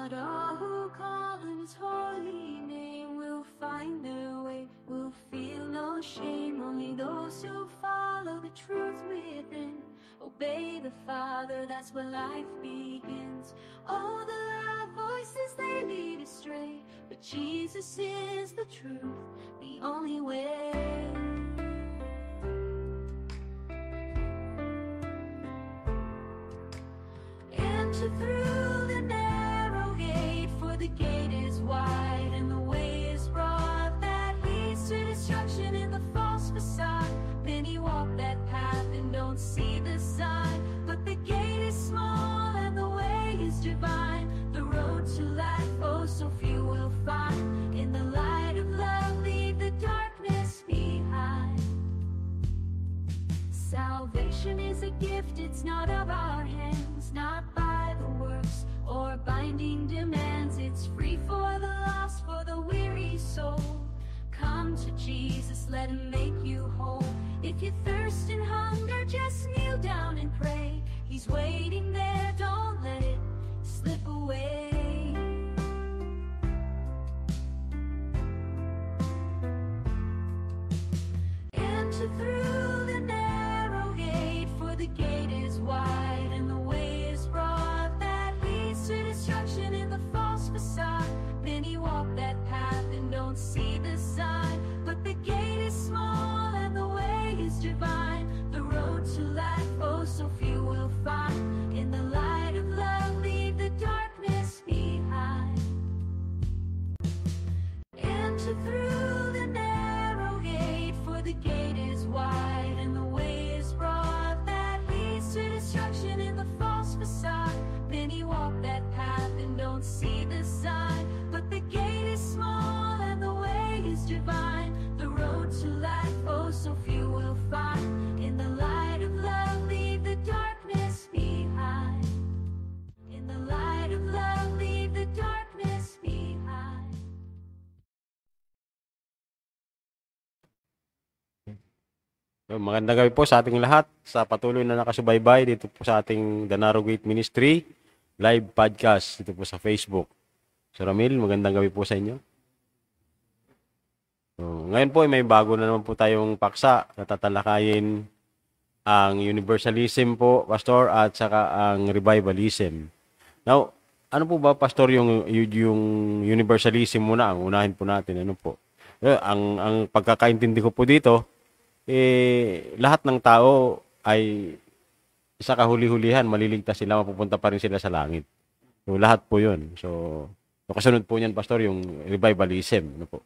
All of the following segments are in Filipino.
Not all who call on his holy name will find their way, will feel no shame. Only those who follow the truth within, obey the Father, that's where life begins. All the loud voices, they lead astray, but Jesus is the truth, the only way. Enter through the narrow gate, for the gate is wide and the way is broad that leads to destruction in the false facade. Many walk that path and don't see the sign, but the gate is small and the way is divine. The road to life, oh, so few will find. In the light of love, leave the darkness behind. Salvation is a gift, it's not of our hands, not by the works or binding demands. It's free for the lost, for the weary soul. Come to Jesus, let him make you whole. If you thirst and hunger, just kneel down and pray. He's waiting there, don't let it slip away. Enter through the narrow gate, for the gate is wide and the way is broad that leads to destruction in the false facade. Many walk that path and don't see the sign, but the gate is small and the way is divine. The road to life, oh, so few will find. In the light of love, leave the darkness behind. Enter through the narrow gate, for the gate is wide and the way is broad that leads to destruction in the false facade. Many walk that path and don't see the sign, but the gate is small and the way is divine. The road to life, oh, so few will find. In the light of love, leave the darkness behind. In the light of love, leave the darkness behind. Magandang gabi po sa ating lahat, sa patuloy na nakasubaybay dito po sa ating The Narrow Gate Ministry live podcast dito po sa Facebook. So Ramil, magandang gabi po sa inyo. So, ngayon po may bago na naman po tayong paksa na tatalakayin, ang universalism po, Pastor, at saka ang revivalism. Now, ano po ba, Pastor, yung universalism muna, ang unahin po natin, ano po? Ang pagkakaintindi ko po dito, lahat ng tao ay sa kahuli-hulihan, maliligtas sila, mapupunta pa rin sila sa langit. So, lahat po yun. So kasunod po niyan, Pastor, yung revivalism. Ano po?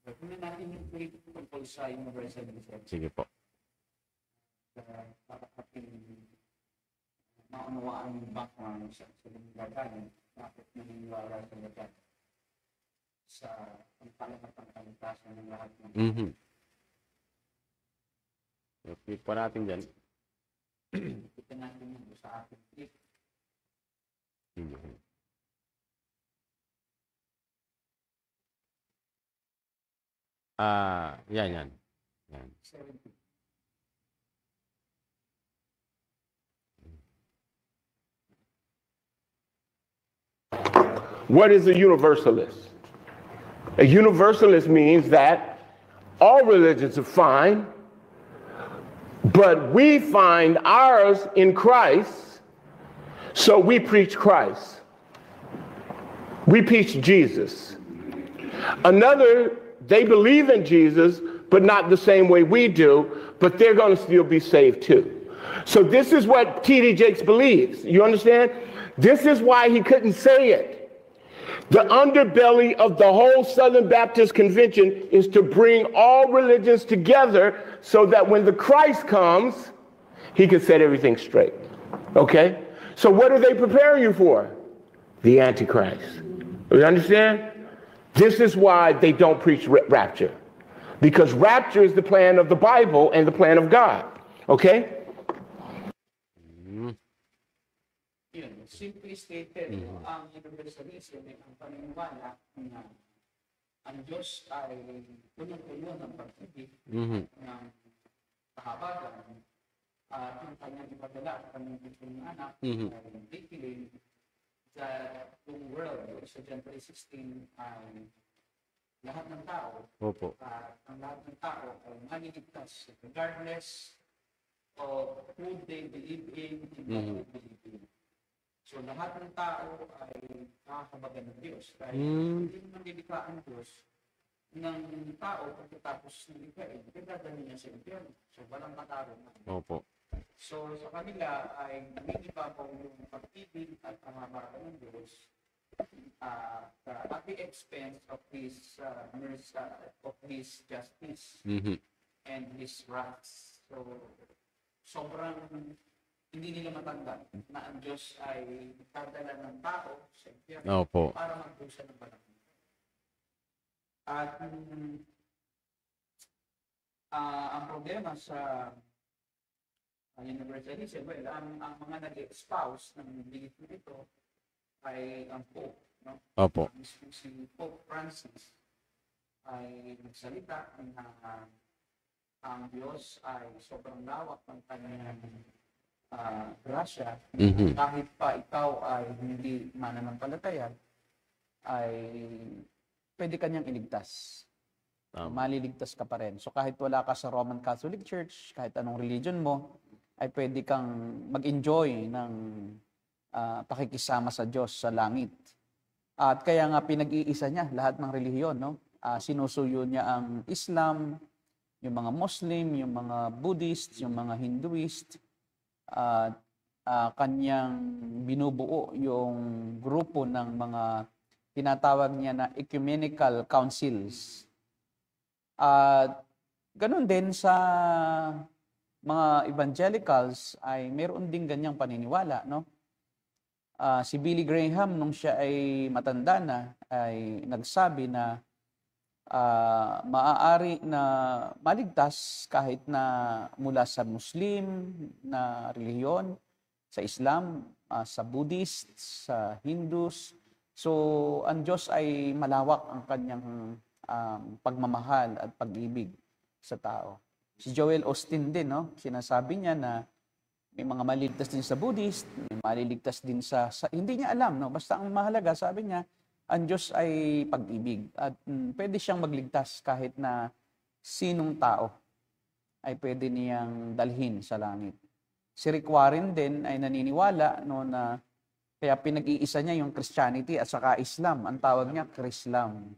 Kung natin yung tungkol sa universalism, Sige po. dapat natin maunawaan yung background sa lagayan, bakit naniniwala sa lagayan sa pangkalamatang kaligtasan ng lahat ng Click po natin dyan. kita natin yung sa ating clip. Yan. 70. What is a universalist? A universalist means that all religions are fine, but we find ours in Christ, so we preach Christ. We preach Jesus. Another, they believe in Jesus, but not the same way we do, but they're going to still be saved too. So this is what T.D. Jakes believes. You understand? This is why he couldn't say it. The underbelly of the whole Southern Baptist Convention is to bring all religions together so that when the Christ comes, he can set everything straight. Okay? So what are they preparing you for? The Antichrist. You understand? This is why they don't preach rapture. Because rapture is the plan of the Bible and the plan of God. Okay? Yun, simply stated, ang universalism ay ang paniniwala na ang Diyos ay punong-puno ng pag-ibig, ng kahabagan, at yung kanyang ipadala at kanyang bitong anak, ay titigil that yung world, yung sa John 3:16, ay lahat ng tao, Opo. at ang lahat ng tao ay maliligtas regardless of who they believe in and what they believe in. So lahat ng tao ay nakakabagan ng Diyos. Kaya hindi naman nilikha ang Diyos ng tao pagkatapos nilikhain, dadalhin niya sa impyerno. So walang katarungan. Opo. So sa kanila ay nangingibabaw yung pag-ibig at pamamara ng Diyos at the expense of His mercy, of His justice and His wrath. So sobrang hindi nila matanggap na ang Diyos ay dadala ng tao sa impyerno Opo. para magdusa ng banal. At ang problema sa universalism, well, ang mga nag-espouse ng belief nito ay ang Pope, no? Opo. Mismo si Pope Francis ay nagsalita na ang Diyos ay sobrang lawak ng kanyang grasya. Kahit pa ikaw ay hindi mananampalataya, ay pwede kanyang iligtas. Maliligtas ka pa rin. So kahit wala ka sa Roman Catholic Church, kahit anong religion mo, ay pwede kang mag-enjoy ng pakikisama sa Diyos sa langit. At kaya nga pinag-iisa niya lahat ng relihiyon, no? Sinusuyo niya ang Islam, yung mga Muslim, yung mga Buddhist, yung mga Hinduist, at kanyang binubuo yung grupo ng mga tinatawag niya na ecumenical councils. At ganun din sa mga evangelicals ay meron din ganyang paniniwala, no? Si Billy Graham, nung siya ay matanda na, ay nagsabi na maaari na maligtas kahit na mula sa Muslim na relihiyon, sa Islam, sa Buddhist, sa Hindus. So, ang Diyos ay malawak ang kanyang pagmamahal at pag-ibig sa tao. Si Joel Osteen din, no? Sinasabi niya na may mga maliligtas din sa Buddhist, may maliligtas din sa hindi niya alam, no? Basta ang mahalaga, sabi niya, ang Diyos ay pag-ibig at pwede siyang magligtas kahit na sinong tao ay pwede niyang dalhin sa langit. Si Rick Warren din ay naniniwala, no, na kaya pinag-iisa niya yung Christianity at saka Islam. Ang tawag niya, Chrislam.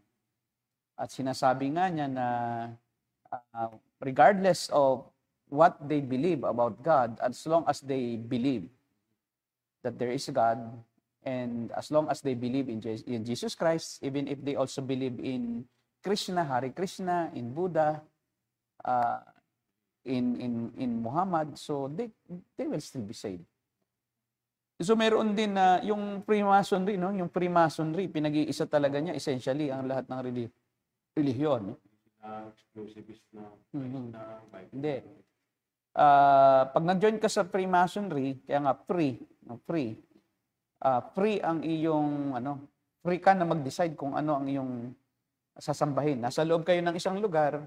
At sinasabi nga niya na regardless of what they believe about God, as long as they believe that there is God, and as long as they believe in Jesus Christ, even if they also believe in Krishna, Hare Krishna, in Buddha, in Muhammad, so they will still be saved. So meron din na yung Freemasonry, no? Yung Freemasonry, pinag-iisa talaga niya essentially ang lahat ng relihiyon. Exclusivist na Hindi. Pag nag-join ka sa Freemasonry, kaya nga free ang iyong free ka na mag-decide kung ano ang iyong sasambahin. Nasa loob kayo ng isang lugar,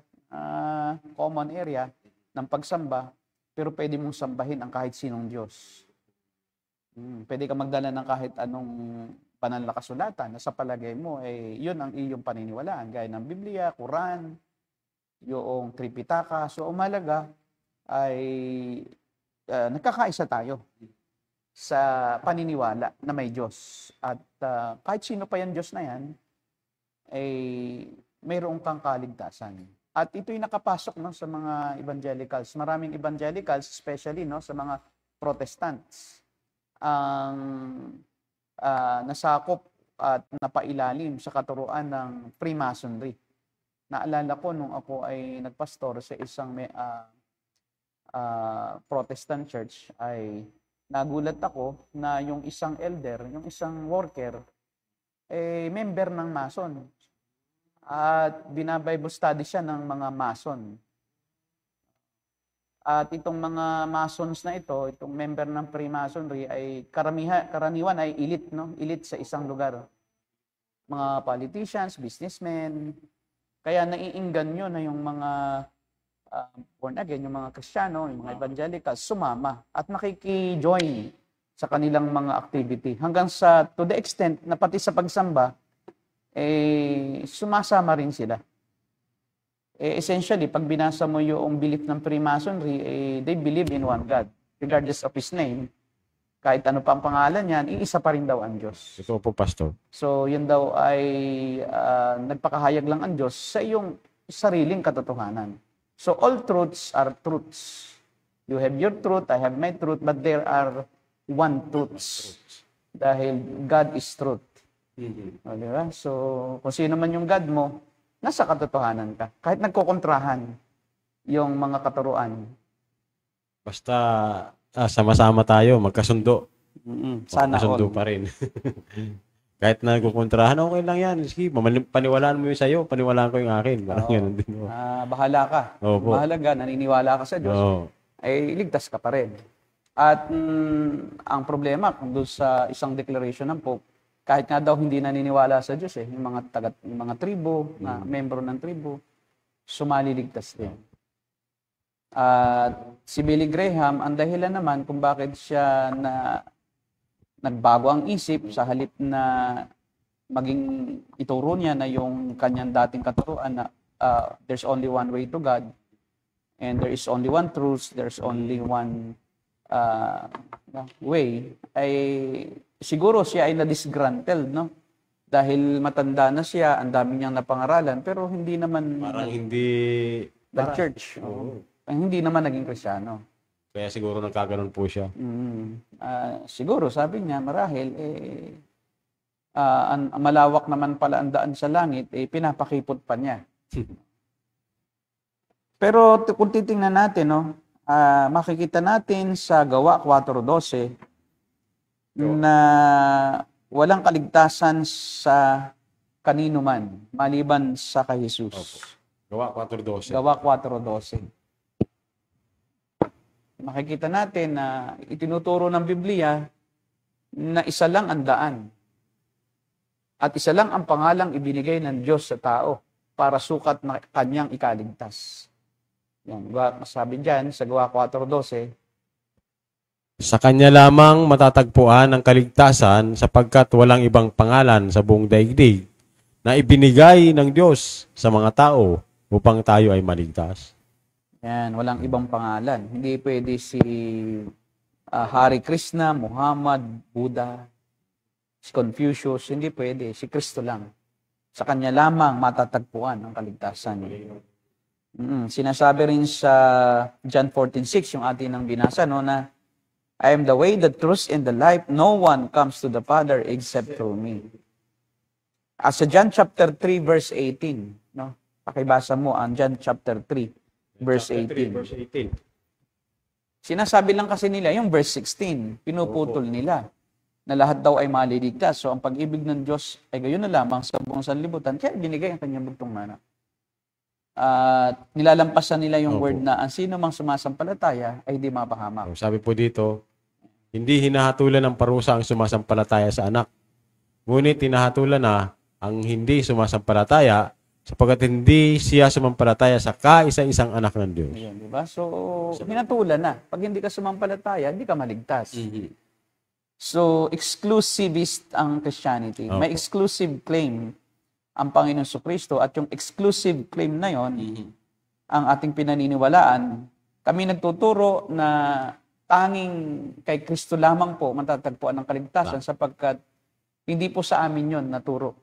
common area ng pagsamba, pero pwede mong sambahin ang kahit sinong Diyos. Pwede ka magdala ng kahit anong banal na kasulatan na sa palagay mo yun ang iyong paniniwalaan, gaya ng Biblia, Quran, yung Tripitaka. So umalaga ay nagkakaisa tayo sa paniniwala na may Diyos. At kahit sino pa yan Diyos na yan, ay mayroong kang kaligtasan. At ito'y nakapasok, no, sa mga evangelicals. Maraming evangelicals, especially, no, sa mga Protestants, ang nasakop at napailalim sa katuruan ng Freemasonry. Naalala ko nung ako ay nagpastor sa isang Protestant church, ay nagulat ako na yung isang elder, yung isang worker, member ng Mason. At binabible study siya ng mga Mason. At itong mga Masons na ito, itong member ng Freemasonry ay karaniwan ay elite, no? Elite sa isang lugar. Mga politicians, businessmen. Kaya naiingganyo na yung mga born again, yung mga Kristiyano, yung mga evangelicals, sumama at makiki-join sa kanilang mga activity. Hanggang sa, to the extent na pati sa pagsamba, sumasama rin sila. Essentially, pag binasa mo yung belief ng Freemasonry, they believe in one God. Regardless of His name, kahit ano pa ang pangalan niyan, iisa pa rin daw ang Diyos. Ito po, Pastor. So, yun daw ay nagpakahayag lang ang Diyos sa iyong sariling katotohanan. So, all truths are truths. You have your truth, I have my truth, but there are one truths. Dahil God is truth. O, di ba? So, kung sino man yung God mo, nasa katotohanan ka. Kahit nagkukontrahan yung mga katuruan. Basta sama-sama tayo, magkasundo. Sana Magkasundo all. pa rin. Kahit nagkukontrahan, okay lang yan. Sige, paniwalaan mo yung sa'yo, paniwalaan ko yung akin. Parang ganun din. Bahala ka. Opo. Mahalaga, naniniwala ka sa Diyos. Oo. Ay ligtas ka pa rin. At ang problema kung doon sa isang declaration ng Pope, kahit nga daw hindi naniniwala sa Diyos, yung mga tribo, na membro ng tribo, sumaliligtas din. At si Billy Graham, ang dahilan naman kung bakit siya nagbago ang isip sa halip na maging ituro niya na yung kanyang dating katuruan na there's only one way to God, and there is only one truth, there's only one way, ay siguro siya ay na-disgruntled, no? Dahil matanda na siya, ang dami niyang napangaralan, pero hindi naman Parang hindi... church. Hindi naman naging Kristiyano. Kaya siguro nagkaganon po siya. Siguro, sabi niya, marahil, malawak naman pala ang daan sa langit, pinapakipot pa niya. Pero kung titingnan natin, no, makikita natin sa Gawa 4:12 na walang kaligtasan sa kanino man, maliban sa kay Jesus. Gawa 4:12. Gawa 4:12. Makikita natin na itinuturo ng Biblia na isa lang ang daan. At isa lang ang pangalang ibinigay ng Diyos sa tao para sukat na kanyang ikaligtas. Yan, sabi diyan sa Gawa 4:12, Sa kanya lamang matatagpuan ang kaligtasan sapagkat walang ibang pangalan sa buong daigdig na ibinigay ng Diyos sa mga tao upang tayo ay maligtas. yan, walang ibang pangalan. Hindi pwede si Hari Krishna, Muhammad, Buddha, si Confucius, hindi pwede. Si Kristo lang. Sa kanya lamang matatagpuan ang kaligtasan. Sinasabi rin sa John 14:6, yung atin ang binasa, no, na I am the way, the truth, and the life. No one comes to the Father except through me. Sa John chapter 3, verse 18, no? Pakibasa mo ang John chapter 3, verse 18. Sinasabi lang kasi nila, yung verse 16, pinuputol nila na lahat daw ay maliligtas. So, ang pag-ibig ng Diyos ay gayon na lamang sa buong sanlibutan, kaya binigay ang kanyang bugtong anak. Nilalampasan nila yung word na ang sino mang sumasampalataya ay di mapahamak. Sabi po dito, hindi hinahatulan ng parusa ang sumasampalataya sa anak. Ngunit hinahatulan na ang hindi sumasampalataya sapagkat hindi siya sumampalataya sa kaisa-isang anak ng Diyos. Ayun, di ba? So, hinatulan na. Pag hindi ka sumampalataya, hindi ka maligtas. So, exclusivist ang Christianity. May exclusive claim ang Panginoon Jesucristo at yung exclusive claim na yon ang ating pinaniniwalaan. Kami nagtuturo na tanging kay Kristo lamang po matatagpuan ang kaligtasan sapagkat hindi po sa amin yon naturo.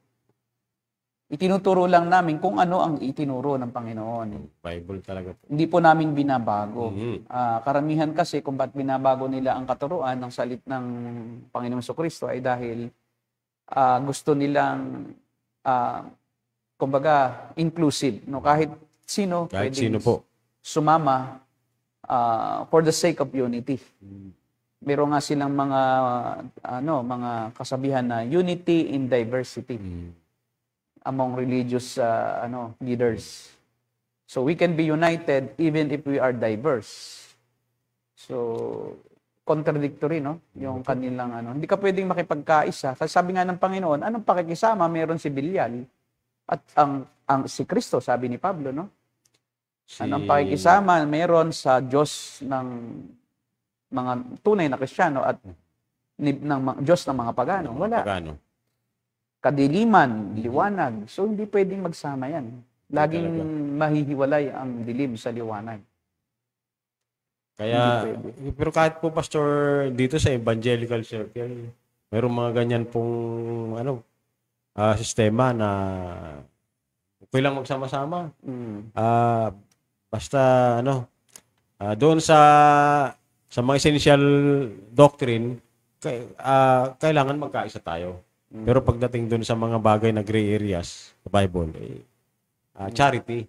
Itinuturo lang namin kung ano ang itinuro ng Panginoon. Bible talaga po. Hindi po namin binabago. Karamihan kasi kung ba't binabago nila ang katuruan ng salit ng Panginoon Jesucristo ay dahil gusto nilang kumbaga inclusive, no, kahit sino pwedeng sumama for the sake of unity. Meron nga silang mga kasabihan na unity in diversity among religious leaders. So we can be united even if we are diverse. So contradictory, no? Yung kanilang hindi ka pwedeng makipagkaisa. Kasi sabi nga ng Panginoon, anong pakikisama? Meron si Belial at ang si Kristo, sabi ni Pablo, no? Anong pakikisama? Meron sa Diyos ng mga tunay na Kristiyano at Diyos ng mga pagano. Wala. Pagano. Kadiliman, liwanag. So, hindi pwedeng magsama yan. Laging talaga. mahihiwalay ang dilim sa liwanag. Kaya, Hindi pero kahit po, Pastor, dito sa evangelical circle, mayroong mga ganyan pong, sistema na okay lang magsama-sama. Basta, doon sa mga essential doctrine, kailangan magkaisa tayo. Pero pagdating doon sa mga bagay na gray areas sa Bible, charity.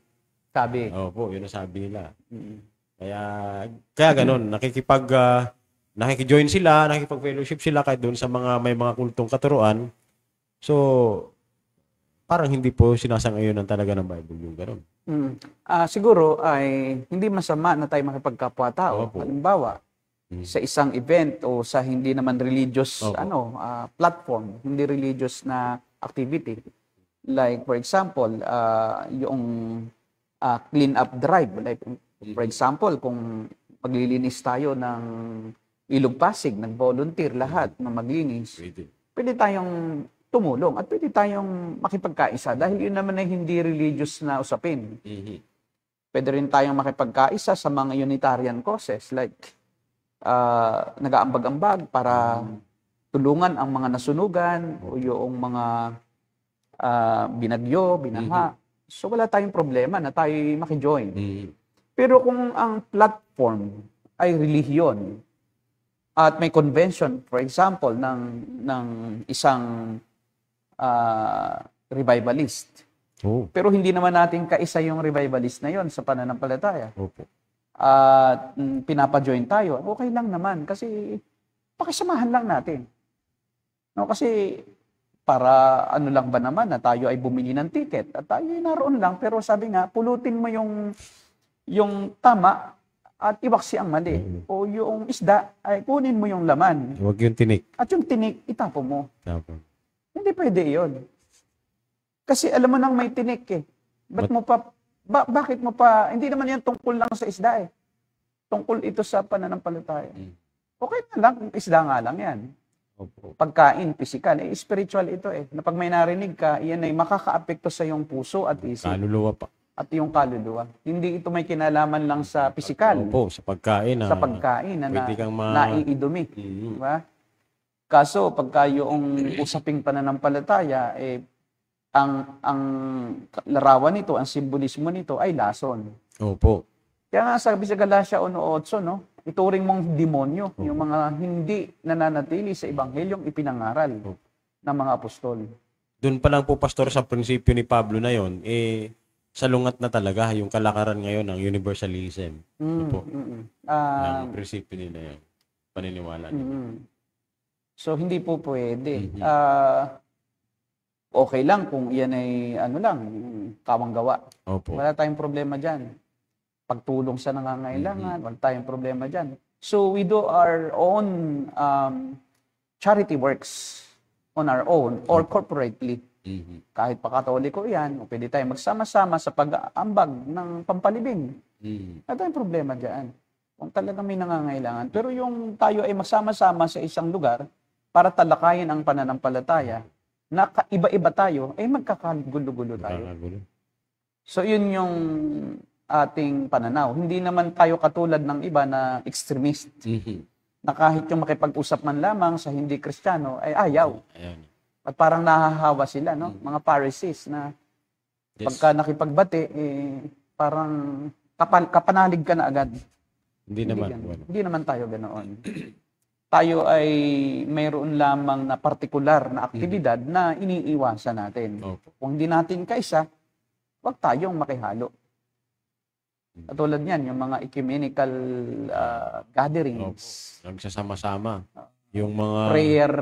Sabi. Opo, yun ang sabi nila. Kaya ganun, nakikijoin sila, nakikipag-fellowship sila kahit doon sa may mga kultong katuruan. So, parang hindi po sinasang-ayunan talaga ng Bible yung ganun. Siguro ay hindi masama na tayo makipagkapwa-tao. Opo. Halimbawa, sa isang event o sa hindi naman religious Opo. platform, hindi religious na activity. Like for example, yung clean up drive. Like for example, kung maglilinis tayo ng Ilog Pasig, nag-volunteer lahat na maglinis, pwede tayong tumulong at pwede tayong makipagkaisa dahil yun naman ay hindi religious na usapin. Pwede rin tayong makipagkaisa sa mga Unitarian causes like nag-aambag-ambag para tulungan ang mga nasunugan o yung mga binagyo, binaha. So wala tayong problema na tayo makijoin. Pero kung ang platform ay relihiyon at may convention, for example, ng isang revivalist. Pero hindi naman natin kaisa yung revivalist na yon sa pananampalataya. At pinapa-join tayo, okay lang naman kasi pakisamahan lang natin. No, kasi para ano lang ba naman na tayo ay bumili ng ticket at tayo ay naroon lang pero sabi nga pulutin mo yung tama at iwaksi ang mali. O yung isda ay kunin mo yung laman. Huwag yung tinik. At yung tinik itapo mo. Tapo. Hindi pwede 'yon. Kasi alam mo nang may tinik eh. Bakit mo pa, hindi naman yan tungkol lang sa isda eh. Tungkol ito sa pananampalataya. Okay na lang, kung isda nga lang yan. Pagkain, physical, spiritual ito eh. Na pag may narinig ka, yan ay makaka-apekto sa iyong puso at isip. Kaluluwa pa. At iyong kaluluwa. Hindi ito may kinalaman lang sa physical. Opo, sa pagkain. Sa pagkain na pwede kang naiidumi. Diba? Kaso, pagka yung usaping pananampalataya, ang larawan nito, ang simbolismo nito ay lason. Opo. Kaya nga sabi sa Galatia 1:8, no? Ituring mong demonyo yung mga hindi nananatili sa ebanghelyong ipinangaral ng mga apostol. Doon pa lang po, Pastor, sa prinsipyo ni Pablo na yon, salungat na talaga yung kalakaran ngayon ng universalism. Opo. Ang prinsipyo nila yun. Paniniwala nila. So, hindi po pwede. Okay lang kung yan ay kawang gawa. Opo. Wala tayong problema dyan. Pagtulong sa nangangailangan, wala tayong problema dyan. So we do our own charity works on our own or corporately. Kahit pa Katoliko yan, pwede tayong magsama-sama sa pag-aambag ng pampalibing. Wala tayong problema dyan. Kung talagang may nangangailangan. Pero yung tayo ay magsama-sama sa isang lugar para talakayin ang pananampalataya, na iba-iba tayo, ay magkakagulo-gulo tayo. So, yun yung ating pananaw. Hindi naman tayo katulad ng iba na extremist. Na kahit yung makipag-usap man lamang sa hindi Kristiyano, ay ayaw. At parang nahahawa sila, no? Mga Pharisees na pagka nakipagbati, parang kapanalig ka na agad. Hindi naman tayo ganoon. Tayo ay mayroon lamang na partikular na aktibidad na iniiwasan natin. Kung hindi natin kaisa, wag tayong makihalo. Katulad niyan, yung mga ecumenical gatherings. Nagsasama-sama. Yung mga prayer,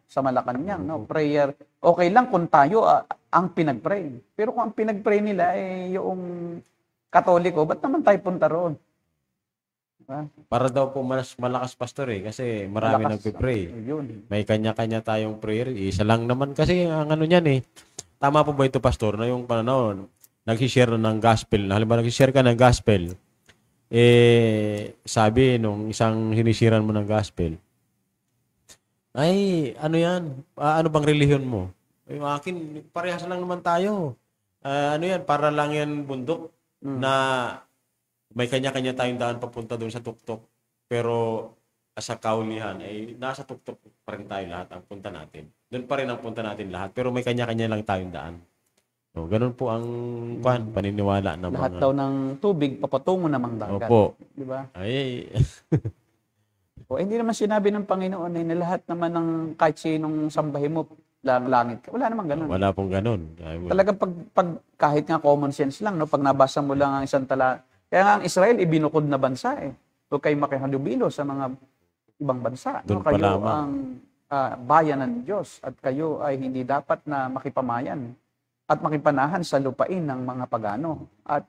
sa Malacanang, no? Prayer. Okay lang kung tayo ang pinag-pray. Pero kung ang pinag-pray nila ay yung Katoliko, ba't naman tayo punta roon? Para daw po mas malakas, Pastor, kasi marami nagpe-pray. May kanya-kanya tayong prayer. Isa lang naman kasi ang niyan Tama po ba ito, Pastor, na yung pananaw, nag-share ng gospel. Halimbawa, nag-share ka ng gospel. Sabi nung isang hinisiran mo ng gospel, Ay, ano yan? Ano bang relihiyon mo? Yung akin, parehas lang naman tayo. Ano yan? Para lang yan bundok na may kanya-kanya tayong daan papunta doon sa tuktok. Pero sa kaulihan, ay nasa tuktok pa rin tayo lahat ang punta natin. Doon pa rin ang punta natin lahat. Pero may kanya-kanya lang tayong daan. So, ganun po ang paniniwala ng Lahat mga... daw ng tubig papatungo namang dagat. Opo. Di ba? Ay, O hindi naman sinabi ng Panginoon na lahat naman ng kahit sinong sambahin mo, langit. Wala namang ganun. wala pong ganun. Talagang pag kahit nga common sense lang, no, pag nabasa mo lang ang isang tala. Kaya nga ang Israel, ibinukod na bansa eh. Huwag kayo makihalubilo sa mga ibang bansa. Doon No? pa Kayo lamang. ang bayan ng Diyos at kayo ay hindi dapat na makipamayan at makipanahan sa lupain ng mga pagano at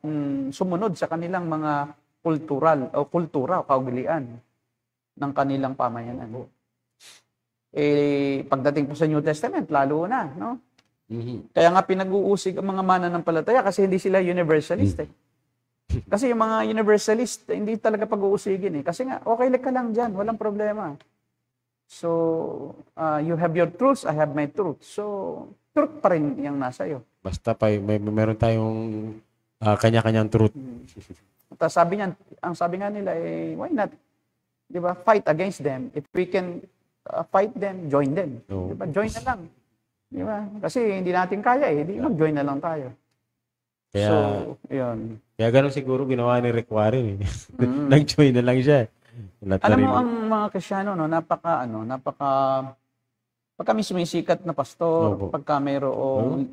sumunod sa kanilang mga kultura o kaugalian ng kanilang pamayanan. Eh, pagdating po sa New Testament, lalo na, no? Kaya nga pinag-uusig ang mga mananampalataya kasi hindi sila universalist eh. Kasi yung mga universalist, hindi talaga pag-uusigin eh. Kasi nga, okay ka lang dyan, walang problema. So, you have your truth, I have my truth. So, truth pa rin yung nasa iyo. Basta pa, meron tayong kanya-kanyang truth. At ang sabi nga nila, eh, why not? Di ba? Fight against them. If we can fight them, join them. Oo. Di ba? Join na lang. Di ba? Kasi hindi natin kaya eh. Di mag-join na lang tayo. Kaya, So, yun. kaya ganun siguro ginawa ni Rick Warren. Nag-join na lang siya. Alam mo, ang mga Kristyano, no, pagka may sumisikat na pastor, Opo. pagka mayroong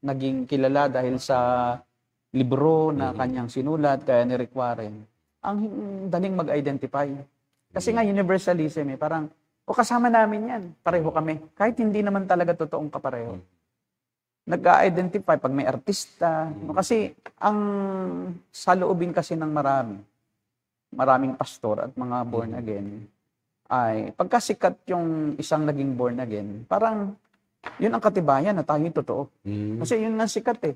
naging kilala dahil sa libro na kanyang sinulat, kaya ni Rick Warren, ang daling mag-identify. Kasi nga universalism eh, parang, kasama namin yan, pareho kami. Kahit hindi naman talaga totoong kapareho. Nag-identify pag may artista. No? Kasi ang saloobin kasi ng maraming pastor at mga born again, ay pagkasikat yung isang naging born again, parang yun ang katibayan na tayo totoo. Kasi yun ang sikat eh.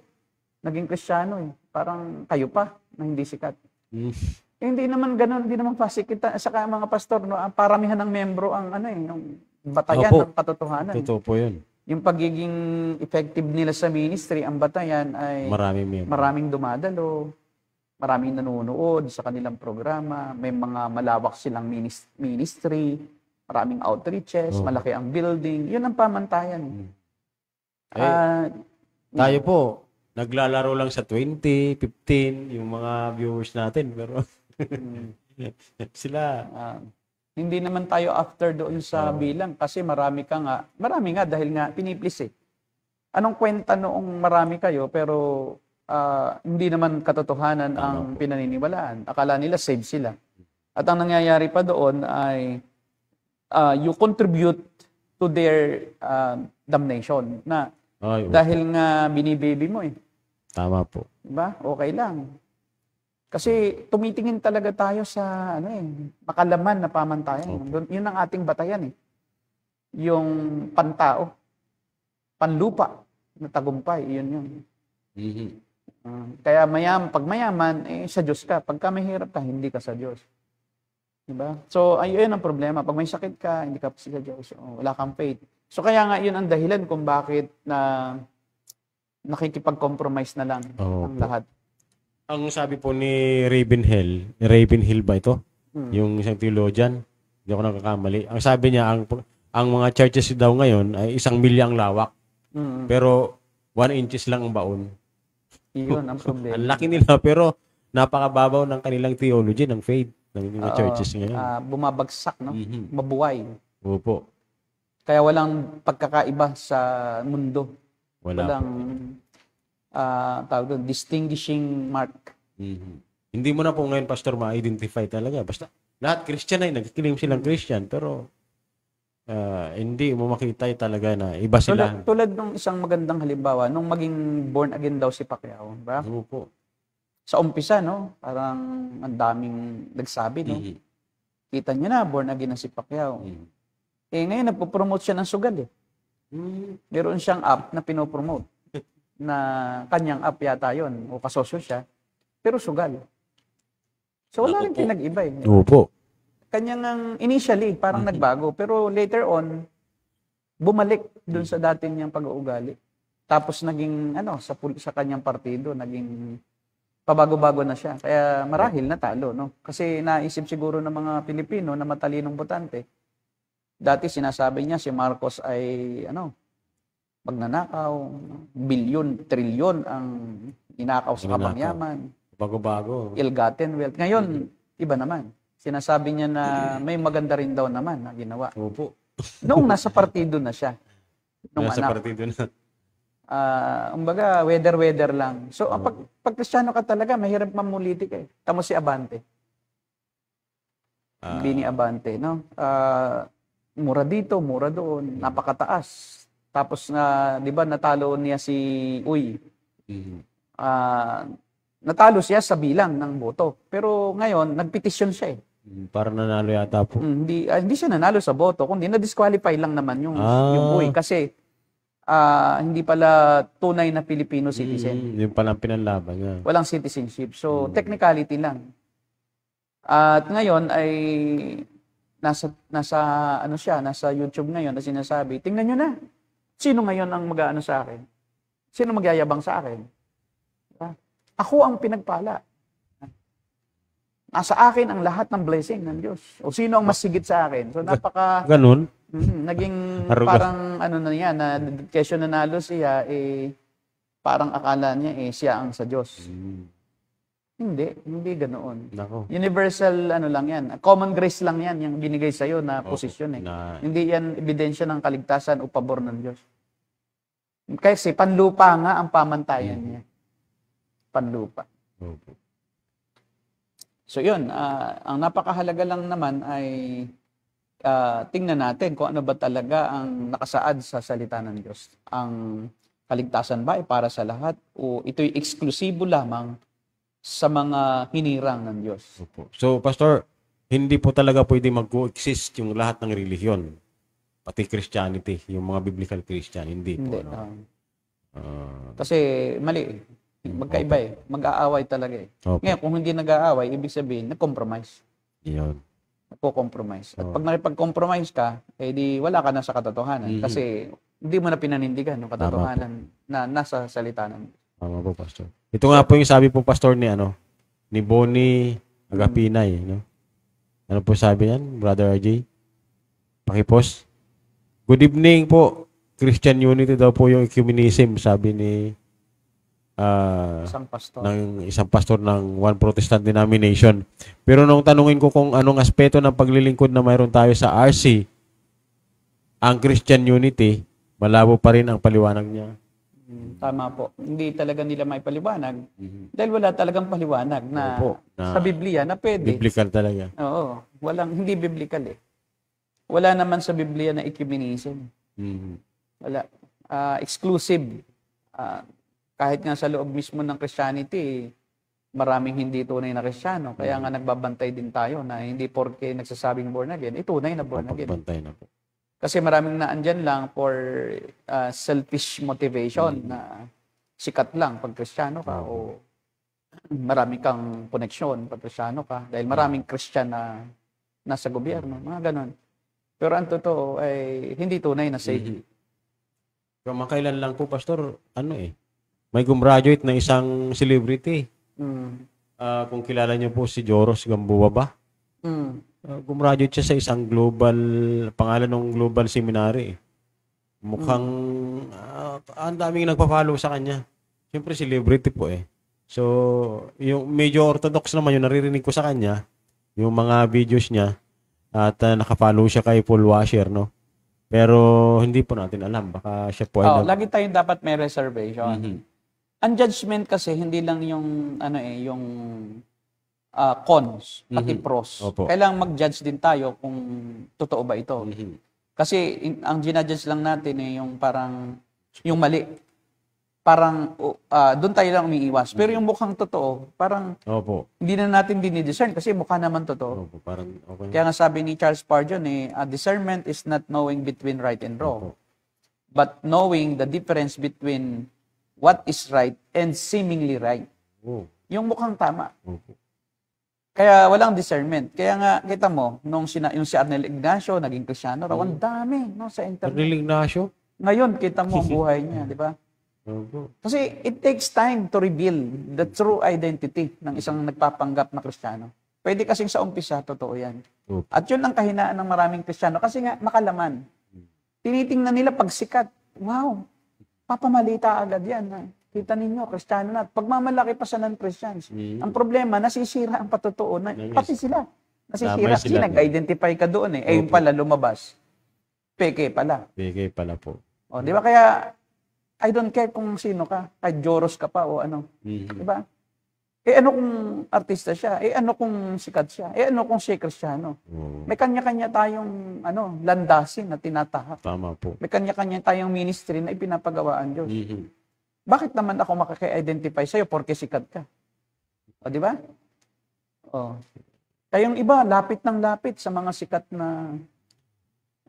Naging Kristiyano eh. Parang kayo pa na hindi sikat. Hindi naman ganoon, hindi naman pasikita sa mga pastor, no, ang paramihan ng membro ang yung batayan Opo. ng katotohanan. Totoo po yun. Yung pagiging effective nila sa ministry, ang batayan ay maraming dumadalo, maraming nanonood sa kanilang programa, may mga malawak silang ministry, maraming outreaches, malaki ang building. Yun ang pamantayan. Tayo po, naglalaro lang sa 20, 15, yung mga viewers natin. Pero sila, hindi naman tayo after doon sa bilang kasi marami nga dahil nga piniplis eh. Anong kwenta noong marami kayo pero hindi naman katotohanan ang pinaniniwalaan. Akala nila save sila. At ang nangyayari pa doon ay you contribute to their damnation na dahil nga binibaby mo eh. Tama po. Diba? Okay lang. Kasi tumitingin talaga tayo sa makalaman na pamantayan. Yun ang ating batayan eh. Yung pantao, panlupa na tagumpay, yun. Kaya pag mayaman, sa Diyos ka. Pagka mahirap ka, hindi ka sa Diyos. Diba? So, ayun ang problema. Pag may sakit ka, hindi ka sa Diyos. Wala kang faith. So, kaya nga yun ang dahilan kung bakit na nakikipag-compromise na lang ang lahat. Ang sabi po ni Ravenhill ba ito? Yung isang theologian, hindi ako nakakamali. Ang sabi niya, ang mga churches daw ngayon ay 1 milya ang lawak. Pero 1 inches lang ang baon. Iyon ang problema. Ang laki nila, pero napakababaw ng kanilang theology, ng faith, ng mga churches ngayon. Bumabagsak, no? Mabuhay. Opo. Kaya walang pagkakaiba sa mundo. Walang tawag doon, distinguishing mark. Hindi mo na po ngayon, Pastor, ma-identify talaga. Basta lahat Christian ay nagkikilim silang Christian, pero hindi mo makita talaga na iba sila. Tulad nung isang magandang halimbawa, nung maging born again daw si Pacquiao, ba? Opo. Sa umpisa, no? Parang ang daming nagsabi, no? Kita niyo na, born again na si Pacquiao. Ngayon, nagpo-promote siya ng sugal, eh. Meron siyang app na pinopromote na kanyang app yata yun, o kasosyo siya, pero sugal. So, wala rin pinag-iba, eh. Opo. kanyang initially parang nagbago, pero later on bumalik dun sa dati niyang pag-uugali. Tapos naging sa kanyang partido, naging pabago-bago na siya. Kaya marahil natalo, no? Kasi naisip siguro ng mga Pilipino na matalinong botante. Dati sinasabi niya si Marcos ay magnanakaw, bilyon, trilyon ang inakaw sa kabangyaman. Bago-bago. Ill-gotten wealth. Ngayon, iba naman. Sinasabi niya na may maganda rin daw naman na ginawa. Opo. Noong nasa partido na siya. Nung Nasa anak. partido na. Umbaga, weather lang. So, pag Kristiyano ka talaga, mahirap mamulitik eh. Tamo si Abante. Bini Abante, no? Mura dito, mura doon, napakataas. Tapos di ba natalo niya si Uy. Natalo siya sa bilang ng boto. Pero ngayon, nagpetisyon siya eh. Para nanalo yata po. Hindi siya nanalo sa boto, kundi na-disqualify lang naman yung Uy. Kasi hindi pala tunay na Filipino citizen. Yung palang pinanlaban niya. Walang citizenship. So, technicality lang. At ngayon ay nasa YouTube ngayon na sinasabi, tingnan nyo na, sino ngayon ang mag-aano sa akin? Sino magyayabang sa akin? Ako ang pinagpala. Nasa akin ang lahat ng blessing ng Diyos. O sino ang mas sigit sa akin? So Ganun? Naging parang na yan, na kesyo nanalo siya, parang akala niya siya ang sa Diyos. Hindi ganoon. Nako. Universal lang yan. Common grace lang yan, yung binigay sa'yo na posisyon eh. Hindi yan ebidensya ng kaligtasan o pabor ng Diyos. Kasi panlupa nga ang pamantayan niya. Panlupa. So yun, ang napakahalaga lang naman ay tingnan natin kung ano ba talaga ang nakasaad sa salita ng Diyos. Ang kaligtasan ba ay para sa lahat o ito'y eksklusibo lamang sa mga hinirang ng Diyos? So, Pastor, hindi po talaga pwede mag-coexist yung lahat ng relihiyon. Pati Christianity, yung mga biblical Christian, hindi po. Kasi mali. Magkaiba eh. Mag-aaway talaga eh. Ngayon, kung hindi nag-aaway, ibig sabihin, nag-compromise. Yun. Nagko-compromise. At pag nakipag-compromise ka, di wala ka na sa katotohanan. Kasi hindi mo na pinanindigan yung katotohanan na nasa salita ng Diyos. Tama po, Pastor. Ito nga po yung sabi po, Pastor, ni Bonnie Agapinay. Ano po sabi yan, Brother RJ? Pakipost. Good evening po. Christian unity daw po yung ecumenism, sabi ni isang pastor ng One Protestant Denomination. Pero nung tanungin ko kung anong aspeto ng paglilingkod na mayroon tayo sa RC, ang Christian unity, malabo pa rin ang paliwanag niya. Tama po. Hindi talaga nila may paliwanag. Dahil wala talagang paliwanag na sa Biblia na pwede. Biblical talaga. Oo. Hindi biblical eh. Wala naman sa Biblia na ecumenism. Wala. Exclusive. Kahit nga sa loob mismo ng Christianity, maraming hindi tunay na Kristiyano. Kaya nga nagbabantay din tayo na hindi porke nagsasabing born again, tunay na born again. Pagbantay na po. Kasi maraming naandyan lang for selfish motivation na sikat lang pag Kristiyano ka o marami kang koneksyon pag Kristiyano ka dahil maraming Christian na nasa gobyerno, mga ganon. Pero ang totoo ay hindi tunay na saved. Kamakailan lang po, Pastor, may gumraduate na isang celebrity. Kung kilala niyo po si Joros Gamboa ba? Gumraduate siya sa isang pangalan ng global seminary. Mukhang ang daming nagpa-follow sa kanya. Siyempre celebrity po eh. So, yung medyo orthodox naman yung naririnig ko sa kanya, yung mga videos niya at naka-follow siya kay Paul Washer, no? Pero hindi po natin alam, baka siya po ay lagi tayong dapat may reservation. Ang judgment kasi hindi lang yung yung cons, pati pros. Kailangan mag-judge din tayo kung totoo ba ito. Kasi ang ginajudge lang natin yung parang yung mali. Parang doon tayo lang umiiwas. Pero yung mukhang totoo, parang hindi na natin dinidiscern kasi mukha naman totoo. Parang, Kaya nga sabi ni Charles Spurgeon, discernment is not knowing between right and wrong, but knowing the difference between what is right and seemingly right. Yung mukhang tama. Kaya walang discernment. Kaya nga, kita mo, yung si Arnel Ignacio, naging Kristiyano raw, ang dami, no, sa internet. Arnel Ignacio? Ngayon, kita mo ang buhay niya, di ba? Opo. Kasi it takes time to reveal the true identity ng isang nagpapanggap na Kristiyano. Pwede kasing sa umpisa, totoo yan. Opo. At yun ang kahinaan ng maraming Kristiyano. Kasi nga, makalaman. Tinitingnan nila pag sikat. Wow, papamalita agad yan. Ha? Kita ninyo, Kristiyano na. Pagmamalaki pa sa non-Christians. Ang problema, nasisira ang patutuo. Pati sila. Nasisira. Tama Kasi sila. nag-identify ka doon eh. Eh, yung pala lumabas. Peke pala. Bigay pala po. O, di ba? Kaya, I don't care kung sino ka. Kahit Joros ka pa o ano. Di ba? Eh ano kung artista siya? Eh ano kung sikat siya? Eh ano kung siya Kristiyano? Oo. May kanya-kanya tayong landasin na tinatahak. Tama po. May kanya-kanya tayong ministry na ipinapagawaan Diyos. Bakit naman ako makaka-identify sa'yo porke sikat ka? O, di ba? O. Kayong iba, lapit ng lapit sa mga sikat na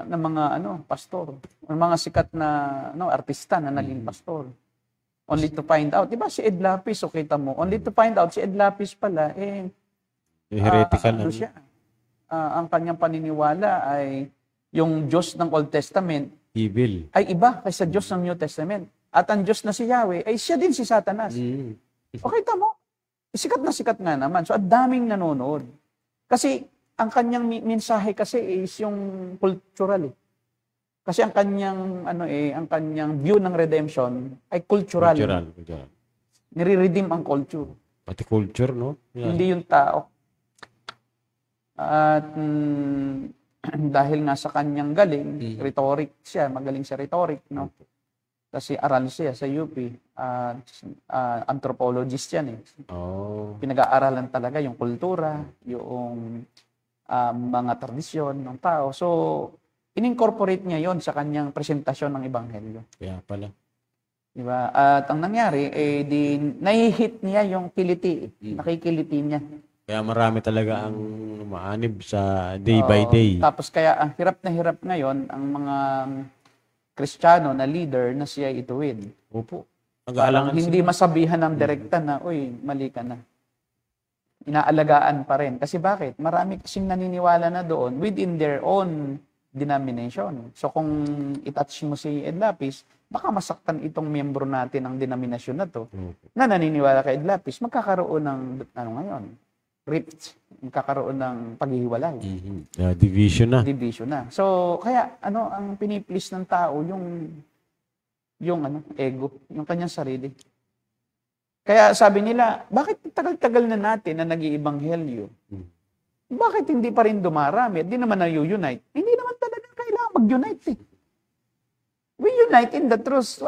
mga pastor. O mga sikat na artista na naging pastor. Only to find out. Di ba si Ed Lapis, o kita mo, only to find out, si Ed Lapis pala, Heretical na. siya. Ang kanyang paniniwala ay yung Diyos ng Old Testament Evil. ay iba kaysa Diyos ng New Testament. At ang Diyos na si Yahweh ay siya din si Satanas. O kita mo, sikat na sikat nga naman. So, ang daming nanonood. Kasi, ang kanyang mensahe kasi is yung cultural. Kasi ang kanyang, ang kanyang view ng redemption ay cultural. Cultural. Nire-redeem ang culture. Pati culture, no? Yeah. Hindi yung tao. At dahil nga sa kanyang galing, rhetoric siya, magaling sa rhetoric, no? Kasi aral siya sa UP, anthropologist yan eh. Oh. Pinag-aaralan talaga yung kultura, yung mga tradisyon ng tao. So, in-incorporate niya yon sa kanyang presentasyon ng Ebanghelyo. Kaya pala. Diba? At ang nangyari, nahihit niya yung kiliti. Nakikiliti niya. Kaya marami talaga ang maanib sa day by day. Tapos kaya ang hirap na hirap ngayon ang mga Kristiyano na leader na siya ituwid. Opo. Parang hindi masabihan ng direkta na, uy, mali ka na. Inaalagaan pa rin. Kasi bakit? Marami kasing naniniwala na doon within their own denomination. So kung itouch mo si Ed Lapis, baka masaktan itong miyembro natin ng denominasyon na to, na naniniwala kay Ed Lapis, magkakaroon ng, ngayon, rift, magkakaroon ng paghihiwalay. Division na. Division na. So, kaya, ang piniplis ng tao, yung ego, yung kanyang sarili. Kaya sabi nila, bakit tagal-tagal na natin na nag-iibanghelyo? Bakit hindi pa rin dumarami? Hindi naman na-unite. Hindi naman talaga kailangan mag-unite eh. We unite in the truth.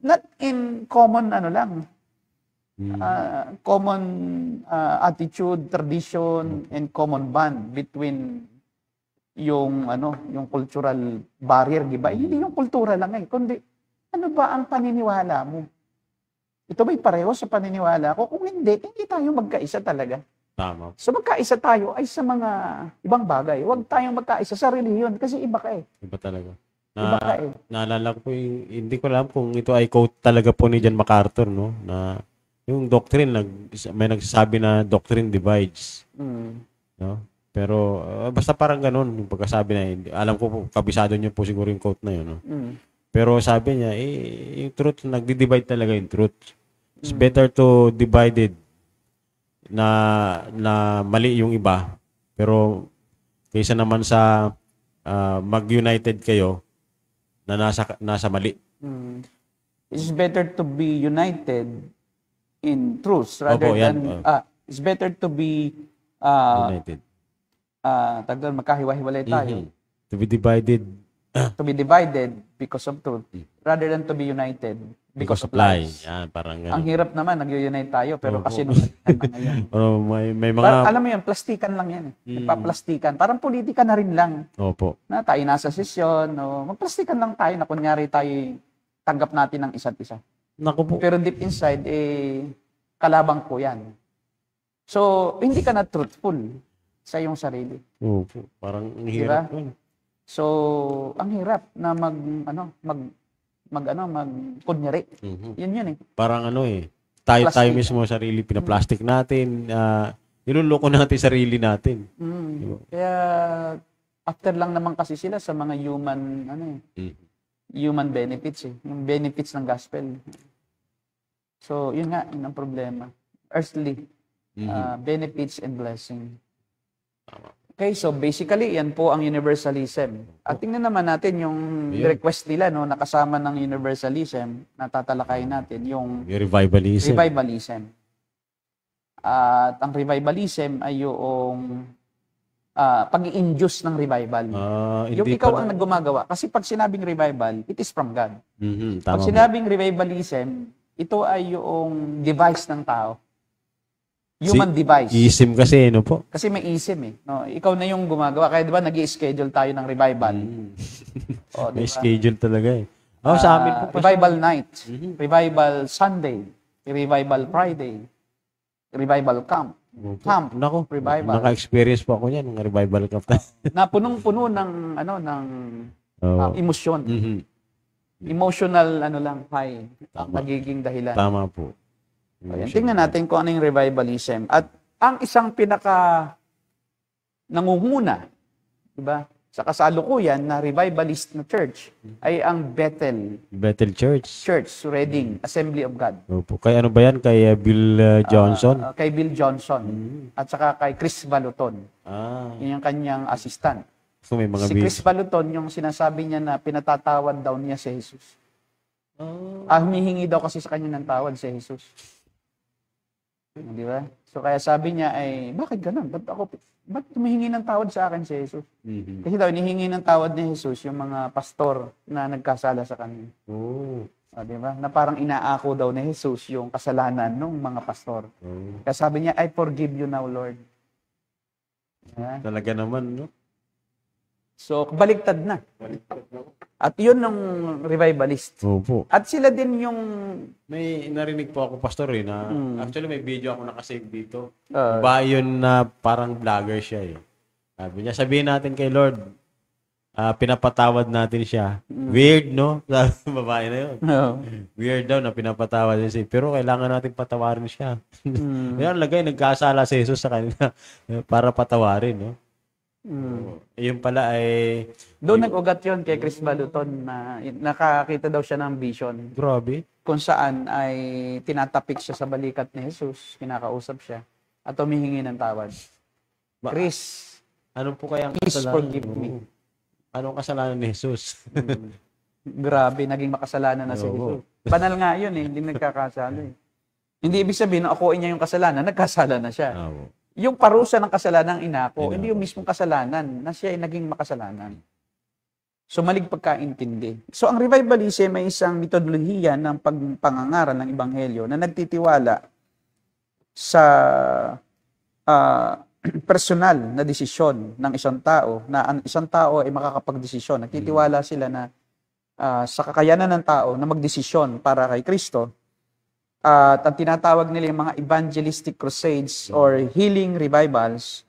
Not in common common attitude, tradition, and common bond between yung cultural barrier, di ba? Hindi yung kultura lang kundi ano ba ang paniniwala mo? Ito ba'y pareho sa paniniwala ko? Kung hindi tayo magkaisa talaga. Tama. So magkaisa tayo ay sa mga ibang bagay. Huwag tayong magkaisa sa relihiyon kasi iba ka eh. Iba talaga. Iba ka eh. Naalala ko po hindi ko alam kung ito ay quote talaga po ni John MacArthur, no? Na yung doctrine, may nagsasabi na doctrine divides. No? Pero basta parang ganun, yung pagkasabi na, alam ko po, kabisado niyo po siguro yung quote na yun. No? Pero sabi niya, yung truth, nagdi-divide talaga yung truth. It's better to divide it na mali yung iba. Pero kaysa naman sa mag-united kayo na nasa mali. It's better to be united in truth rather than it's better to be United. magkahiwa-hiwalay tayo. To be divided To be divided because of truth rather than to be united because of lies. Yan, parang ganun. Ang hirap naman, nag-unite tayo pero kasi nung ngayon. May mga... Parang, alam mo yun, plastikan lang yan. Nagpaplastikan. Parang politika na rin lang. Opo. Na tayo nasa sesyon, magplastikan lang tayo na kunyari tayo tanggap natin ng isa't isa. Naku po. Pero deep inside, kalabang ko yan. So, hindi ka na truthful sa iyong sarili. Opo. Parang ang hirap yun. So, ang hirap na kunyari. Yun eh. Parang tayo mismo sarili pinaplastic natin, Niloloko natin sarili natin. Kaya after lang naman kasi sila sa mga human human benefits yung benefits ng gospel. So, yun nga, yun ang problema. Earthly benefits and blessing. Okay, so basically, yan po ang universalism. At tingnan naman natin yung request nila, no, nakasama ng universalism, na tatalakayin natin, yung Revivalism. revivalism. At ang revivalism ay yung pag-i-induce ng revival. Yung Hindi ikaw pala. ang naggumagawa. Kasi pag sinabing revival, it is from God. Tama Pag po. sinabing revivalism, ito ay yung device ng tao. Human device. Ism kasi, no po? Kasi may isim no? Ikaw na yung gumagawa. Kaya di ba nag-i-schedule tayo ng revival? O, May diba? schedule talaga eh. Sa amin po. Revival night, revival Sunday, revival Friday, revival camp. Camp, Nako, revival. naka-experience po ako yan, ng revival camp. Na punong-puno ng emosyon. Emotional high nagiging dahilan. Tama po. Ayan, tingnan natin kung ano yung revivalism. At ang isang pinaka nangunguna, di ba, sa kasalukuyan na revivalist na church ay ang Bethel Church. Church, Reading, Assembly of God. Opo. Kay ano ba yan? Kay Bill Johnson? Kay Bill Johnson at saka kay Chris Valuton. Yun yung kanyang assistant. So may mga Si Chris Valuton, yung sinasabi niya na pinatatawad daw niya si Jesus. Humihingi daw kasi sa kanya ng tawad si Jesus. Di ba? So kaya sabi niya ay, bakit ganun? Ba't humihingi ng tawad sa akin si Jesus? Kasi daw, hinihingi ng tawad ni Jesus yung mga pastor na nagkasala sa kanya. Di ba? Na parang inaako daw ni Jesus yung kasalanan ng mga pastor. Kaya sabi niya, I forgive you now, Lord. Yeah. Talaga naman, no? So, baliktad na. At yun ng revivalist. Opo. At sila din yung... May narinig po ako, pastor, na actually may video ako nakasave dito. Ba yun na parang vlogger siya eh. Sabi niya, sabihin natin kay Lord, pinapatawad natin siya. Weird, no? Sabi ng babae na yun. Weird daw na pinapatawad niya siya. Pero kailangan natin patawarin siya. Yan, lagay, nagkasala si Jesus sa kanila para patawarin, no? Yun pala ay... Doon nag-ugat yun kay Chris Valuton na nakakita daw siya ng vision. Grabe. Kung saan ay tinatapik siya sa balikat ni Jesus, kinakausap siya, at humihingi ng tawad. Chris, ano po kaya ang please kasalanan? forgive me. Anong kasalanan ni Jesus? Grabe, naging makasalanan na si Jesus. Banal nga yun hindi nagkakasala Hindi ibig sabihin na akuin niya yung kasalanan, nagkasala na siya. Yung parusa ng kasalanan inako, hindi yung mismong kasalanan na siya ay naging makasalanan. So, maling pagkaintindi. So, ang revivalism ay isang metodolohiya ng pagpangangaral ng Ebanghelyo na nagtitiwala sa personal na desisyon ng isang tao, na ang isang tao ay makakapagdesisyon. Nagtitiwala sila na sa kakayanan ng tao na magdesisyon para kay Kristo. At ang tinatawag nila yung mga evangelistic crusades or healing revivals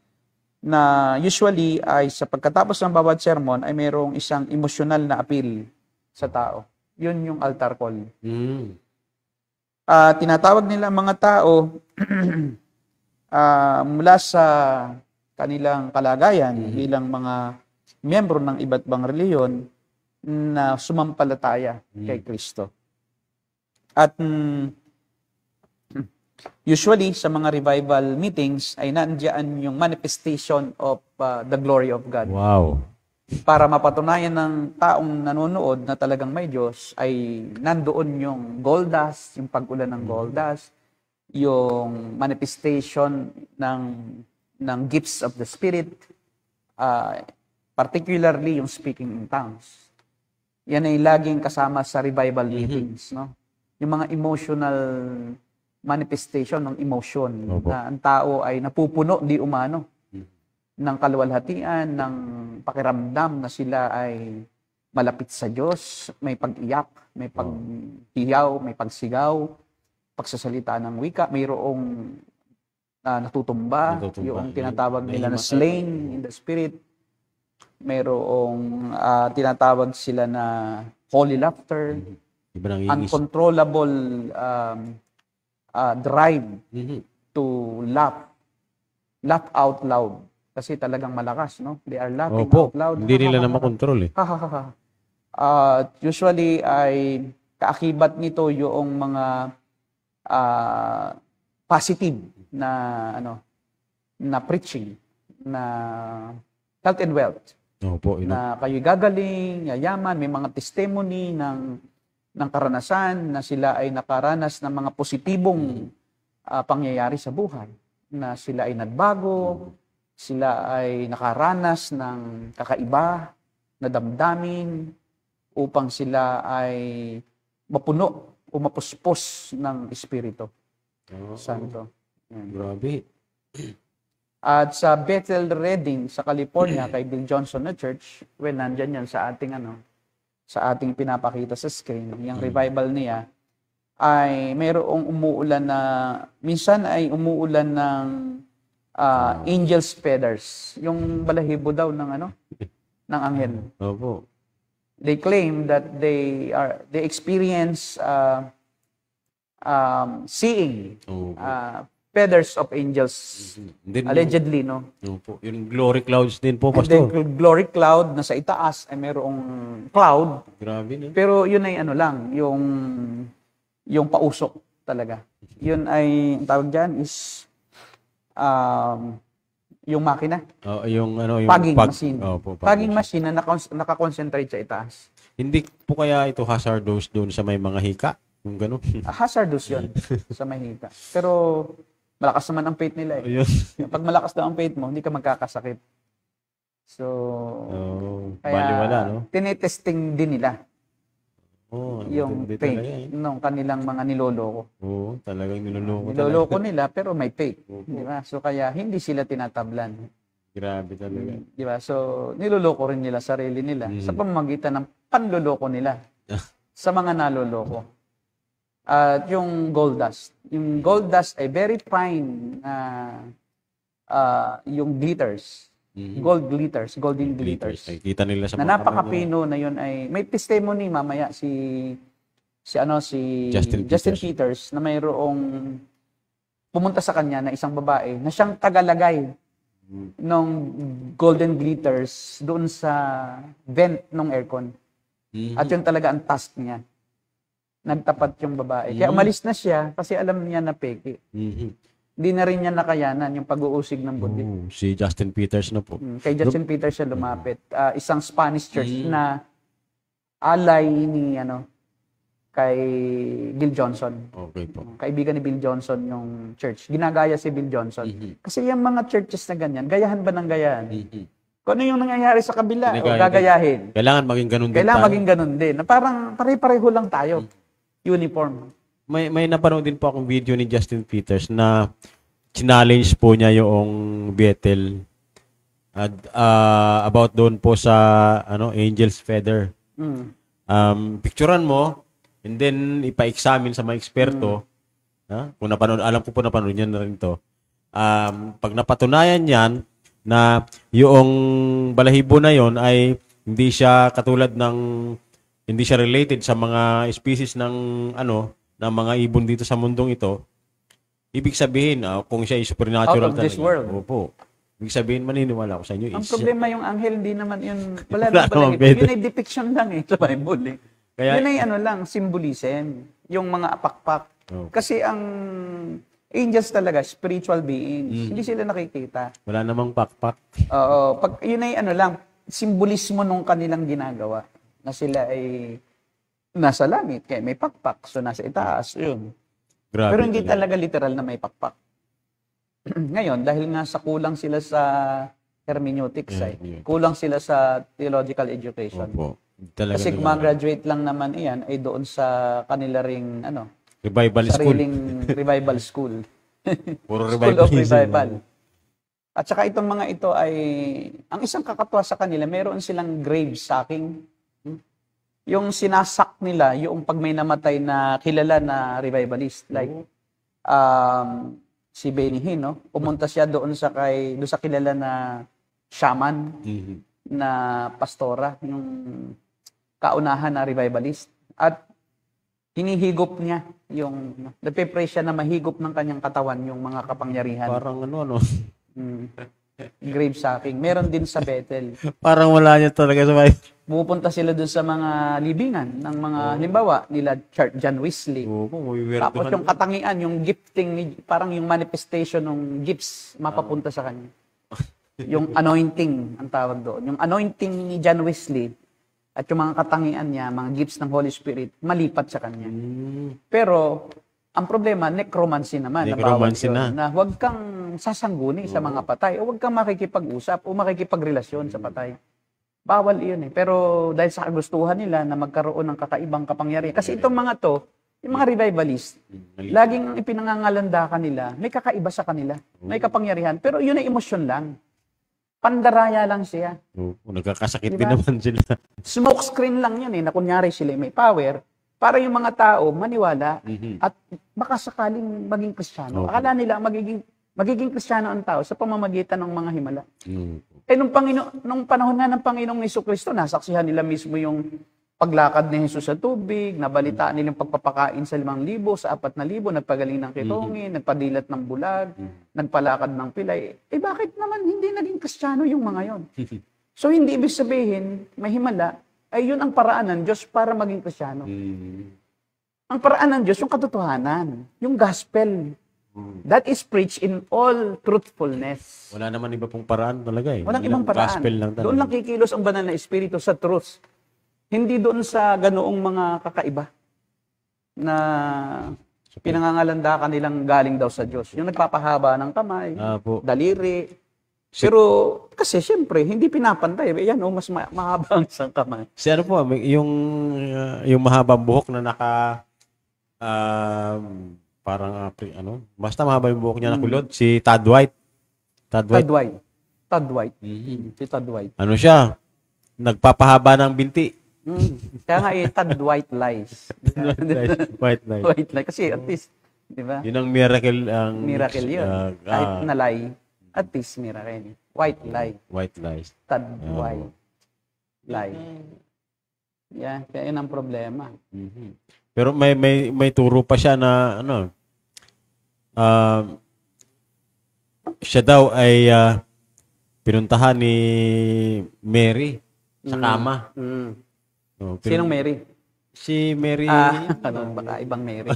na usually ay sa pagkatapos ng bawat sermon ay mayroong isang emosyonal na appeal sa tao. Yun yung altar call. Tinatawag nila mga tao mula sa kanilang kalagayan bilang mga miyembro ng iba't ibang reliyon na sumampalataya kay Kristo. At usually, sa mga revival meetings, ay nandiyan yung manifestation of the glory of God. Wow. Para mapatunayan ng taong nanonood na talagang may Diyos, ay nandoon yung gold dust, yung pag-ulan ng gold dust, yung manifestation ng gifts of the Spirit, particularly yung speaking in tongues. Yan ay laging kasama sa revival meetings. No? Yung mga emotional manifestation ng emotion na ang tao ay napupuno di umano ng kaluwalhatian, ng pakiramdam na sila ay malapit sa Diyos, may pag-iyak, may paghiyaw, may pagsigaw, pagsasalita ng wika, mayroong natutumba, yung tinatawag nila na slain in the spirit, mayroong tinatawag sila na holy laughter, uncontrollable drive to laugh laugh out loud. Kasi talagang malakas, no? They are laughing Opo, out loud. hindi nila na makontrol eh. Usually ay kaakibat nito yung mga positive na na preaching na health and wealth. Opo, Na kayo'y gagaling, yayaman, may mga testimony ng karanasan na sila ay nakaranas ng mga positibong pangyayari sa buhay. Na sila ay nagbago, sila ay nakaranas ng kakaiba na damdamin upang sila ay mapuno o mapuspos ng Espiritu Santo. Yan. Grabe. At sa Bethel Redding sa California kay Bill Johnson na church, nandyan yan sa ating sa ating pinapakita sa screen, yung revival niya ay mayroong umuulan na minsan ay umuulan ng angel's feathers, yung balahibo daw ng ng anghel. Opo. They claim that they experience seeing Opo. feathers of angels. Then, Allegedly, no? Opo. Yung glory clouds din po, And then, Pastor. glory cloud na sa itaas ay mayroong cloud. Grabe na. Pero yun ay lang, yung pausok talaga. Yun ay, ang tawag dyan is yung makina. Yung Fogging machine. Opo, Fogging machine na nakakonsentrate sa itaas. Hindi po kaya ito hazardous doon sa may mga hika? Yung gano'n. Hazardous yun sa mahika. Pero malakas naman ang faith nila eh. Ayun. Pag malakas daw ang faith mo, hindi ka magkakasakit. So, baliwala, no? tinetesting din nila yung hindi faith talaga, eh. ng kanilang mga niloloko. Oo, talagang niloloko Niloloko nila pero may faith. Di ba? So kaya hindi sila tinatablan. Grabe talaga. Di ba? So niloloko rin nila sarili nila sa pamamagitan ng panloloko nila sa mga naloloko. At yung gold dust. Yung gold dust ay very fine yung glitters. Gold glitters, golden glitters. Nakikita nila sa Na mga napakapino na yun ay may testimony mamaya si Justin Peters na mayroong pumunta sa kanya na isang babae na siyang tagalagay ng golden glitters doon sa vent ng aircon. At yun talaga ang task niya. Nagtapat yung babae. Kaya umalis na siya kasi alam niya na peke. Hindi na rin niya nakayanan yung pag-uusig ng buti. Si Justin Peters na po. Kay Justin Peters siya lumapit. Isang Spanish church na alay ni kay Bill Johnson. Okay po. Kaibigan ni Bill Johnson yung church. Ginagaya si Bill Johnson. Kasi yung mga churches na ganyan, gayahan ba ng gayahan? Kung ano yung nangyayari sa kabila, o gagayahin. Kailangan maging ganun din Kailangan tayo. maging ganun din. Na parang pare-pareho lang tayo. Uniform. May napanood din po akong video ni Justin Peters na challenge po niya yung Bethel about doon po sa angel's feather. Picturean mo and then ipa-examine sa mga eksperto. Kung napanood, alam ko po napanood niya na rin to. Pag napatunayan yan na yung balahibo na yon ay hindi siya katulad ng hindi siya related sa mga species ng ng mga ibon dito sa mundong ito, ibig sabihin, kung siya ay supernatural Out of this talaga. world. Opo. Ibig sabihin, maniniwala ako sa inyo. Ang problema yung anghel, hindi naman yun, wala Wala naman pala. naman pwede. Yun ay depiction lang sa Bible. Kaya- Yun ay lang, symbolism. Yung mga apakpak. Oh. Kasi ang angels talaga, spiritual beings. Hindi sila nakikita. Wala namang pakpak. Oo. Yun ay lang, simbolismo nung kanilang ginagawa. Na sila ay nasa langit, kaya may pakpak. So, nasa itaas, yun. Grabe. Pero hindi talaga. talaga literal na may pakpak. Ngayon, dahil nga sa kulang sila sa hermeneutics, Yeah. kulang sila sa theological education. Opo. Talaga Kasi nila- gumraduate lang naman iyan ay doon sa kanila ring Revival school. sariling revival school. Puro School of revivalism. revival. At saka itong mga ito ay, ang isang kakatwa sa kanila, meron silang grave sacking. Yung sinasak nila, yung pag may namatay na kilala na revivalist, like si Benny Hinn, pumunta siya doon sa kilala na shaman, na pastora, yung kaunahan na revivalist. At hinihigop niya nagpe-pray siya na mahigop ng kanyang katawan yung mga kapangyarihan. Parang Grave sacking. Meron din sa Bethel. Parang wala niya talaga sa Bible. Pupunta sila dun sa mga libingan ng mga, halimbawa, nila John Wesley. Tapos yung katangian, yung gifting, parang yung manifestation ng gifts, mapapunta sa kanya. Yung anointing, ang tawag doon. Yung anointing ni John Wesley, at yung mga katangian niya, mga gifts ng Holy Spirit, malipat sa kanya. Pero, ang problema, necromancy naman. Necromancy na huwag kang sasangguni sa mga patay, o huwag kang makikipag-usap, o makikipagrelasyon sa patay. Bawal iyon eh. Pero dahil sa kagustuhan nila na magkaroon ng kakaibang kapangyarihan. Kasi itong mga to, yung mga revivalist, laging ipinangangalanda kanila, may kakaiba sa kanila, may kapangyarihan, pero yun ay emosyon lang. Pandaraya lang siya. Nagkakasakit Diba? din naman sila. Smoke screen lang yun eh, na kunyari sila may power, para yung mga tao maniwala at baka sakaling maging Kristiyano. Akala nila magiging Kristiyano ang tao sa pamamagitan ng mga himala. Eh, nung panahon na ng Panginoong Jesucristo, nasaksihan nila mismo yung paglakad ni Jesus sa tubig, nabalitaan nila yung pagpapakain sa 5,000, sa 4,000, nagpagaling ng kitongin, nagpadilat ng bulag, nagpalakad ng pilay. Eh, bakit naman hindi naging Kristiyano yung mga yon? So, hindi ibig sabihin, may himala, ay yun ang paraan ng Diyos para maging Kristiyano. Ang paraan ng Diyos, yung katotohanan, yung gospel. That is preached in all truthfulness. Wala naman iba pong paraan talaga eh. Walang ibang paraan. Gospel lang talaga. Doon lang kikilos ang banal na Espiritu sa truth. Hindi doon sa ganoong mga kakaiba na pinangangalanda kanilang galing daw sa Diyos. Yung nagpapahaba ng kamay, daliri. Pero kasi siyempre, hindi pinapantay. Yan mas mahaba ang isang kamay. Si ano po, yung mahabang buhok na naka parang basta mahaba yung buhok niya na kulot, si Todd White. Todd White. Si Todd White. Ano siya? Nagpapahaba ng binti. Kaya nga Todd White lies. White lies. White lies. Kasi at least, di ba? Yun ang miracle. Miracle yun. Kahit na lie, at least miracle. White lie. White lies. Todd White lie. Yeah, kaya yun ang problema. Pero may turo pa siya na siya daw ay pinuntahan ni Mary sa kama. Sinong Mary? Si Mary. Baka ibang Mary.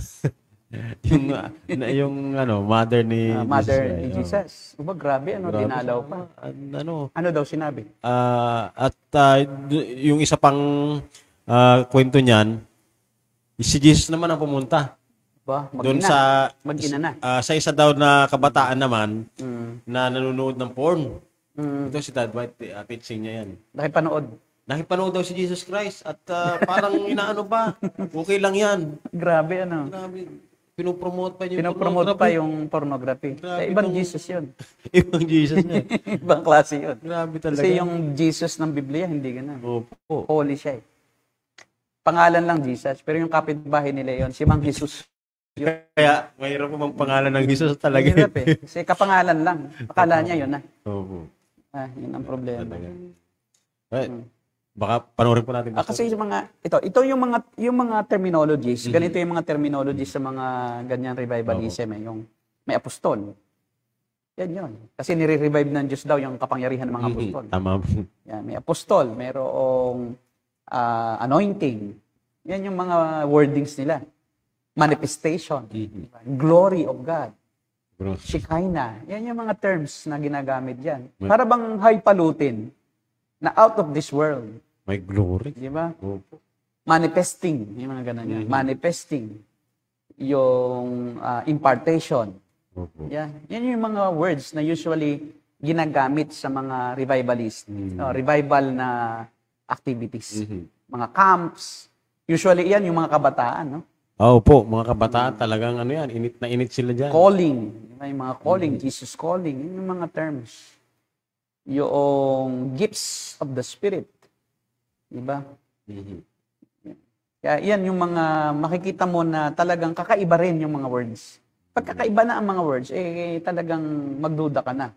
yung mother ni Jesus. Uba, grabe, dinalaw pa. Ano daw sinabi? Yung isa pang kwento niyan, si Jesus naman ang pumunta. Doon mag-ina na. Sa isa daw na kabataan naman na nanonood ng porn. Ito si Todd White, teaching niya yan. Nakipanood daw si Jesus Christ at parang inaano pa. Okay lang yan. Grabe. Pinopromote pa yung pornography. Ibang Jesus yun. Ibang Jesus niya. Ibang klase yun. Grabe talaga. Kasi yung Jesus ng Biblia, hindi ganun. Opo. Holy siya eh. Pangalan lang Jesus, pero yung kapitbahay nila yon si Mang Jesus. Kaya mayroon po mang pangalan ng Jesus talaga. Mahirap eh. Kasi kapangalan lang. Akala niya yun na. Opo. Yun ang problema. Baka panoorin po natin. Kasi yung ito yung mga terminologies, ganito yung mga terminologies sa mga ganyan revivalism yung may apostol. Yan yun. Kasi nire-revive ng Diyos daw yung kapangyarihan ng mga apostol. Tama. Yan, may apostol, mayroong anointing. Yan yung mga wordings nila. Manifestation. Glory of God. Shekinah. Yan yung mga terms na ginagamit dyan. Para bang highfalutin na out of this world. May glory. Di ba? Manifesting. Yung mga ganun yan. Manifesting. Yung impartation. Yan yung mga words na usually ginagamit sa mga revivalist. Revival na activities. Mga camps. Usually yan yung mga kabataan. No? Opo, mga kabataan talagang yan. Init na init sila dyan. Calling. Yung mga calling. Jesus calling. Yun yung mga terms. Yung gifts of the Spirit. Diba? Kaya yan yung mga makikita mo na talagang kakaiba rin yung mga words. Pag kakaiba na ang mga words, talagang magduda ka na.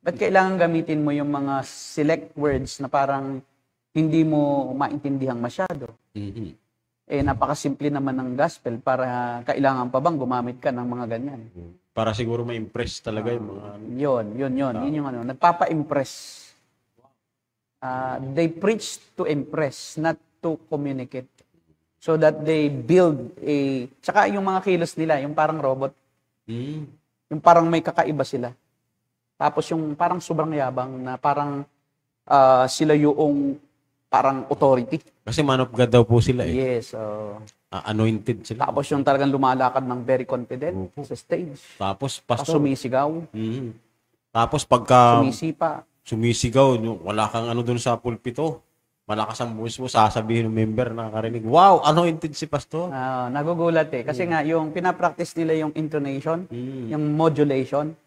Ba't kailangan gamitin mo yung mga select words na parang hindi mo maintindihan masyado? Napakasimple naman ng gospel para kailangan pa bang gumamit ka ng mga ganyan? Para siguro ma-impress talaga yung mga... Yun yung ano, nagpapa-impress. They preach to impress, not to communicate. So that they build tsaka yung mga kilos nila, yung parang robot, yung parang may kakaiba sila. Tapos yung parang sobrang yabang na parang sila yung parang authority. Kasi man of God daw po sila eh. Yes. Anointed sila. Tapos yung talagang lumalakad ng very confident sa stage. Tapos, Tapos pastor. sumisigaw, Tapos pagka sumisipa. sumisigaw, wala kang ano dun sa pulpito, malakas ang buwis mo, sasabihin ng member, nakakarinig, wow, anointed si pastor. Nagugulat eh. Kasi nga, yung pinapractice nila yung intonation, yung modulation.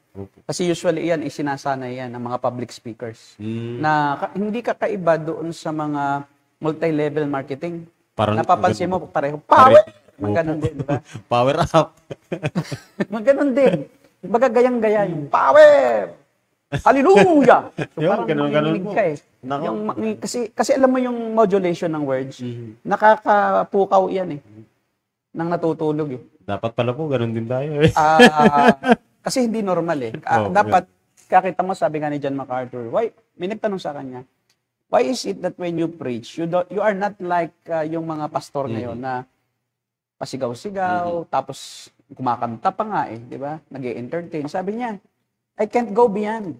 Kasi usually yan, sinasanay yan ng mga public speakers. Na hindi kakaiba doon sa mga multi-level marketing. Parang, Napapansin mo pareho, power! Maganon din, di ba? Power up. Maganon din. Baga gayang-gaya yung power! Hallelujah! So Yung parang ganun makinig po. ka eh. Nako. Yung, kasi alam mo yung modulation ng words, nakakapukaw yan eh. Nang natutulog eh. Dapat pala po, ganun din tayo eh. Kasi hindi normal eh. Dapat, kakita mo, sabi nga ni John MacArthur, may nagtanong sa kanya, why is it that when you preach, you are not like yung mga pastor ngayon na pasigaw-sigaw, tapos kumakanta pa nga eh, di ba? Nag-i-entertain. Sabi niya, I can't go beyond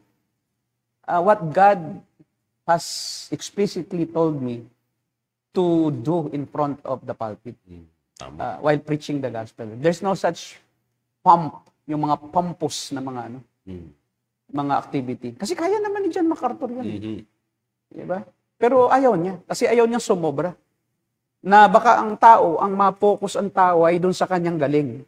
what God has explicitly told me to do in front of the pulpit Tama. while preaching the gospel. There's no such pump, yung mga pompous na mga mga activity. Kasi kaya naman ni John MacArthur yan. Diba? Pero ayaw niya. Kasi ayaw niya sumobra. Na baka ang tao, ang ma-focus ang tao ay doon sa kanyang galing.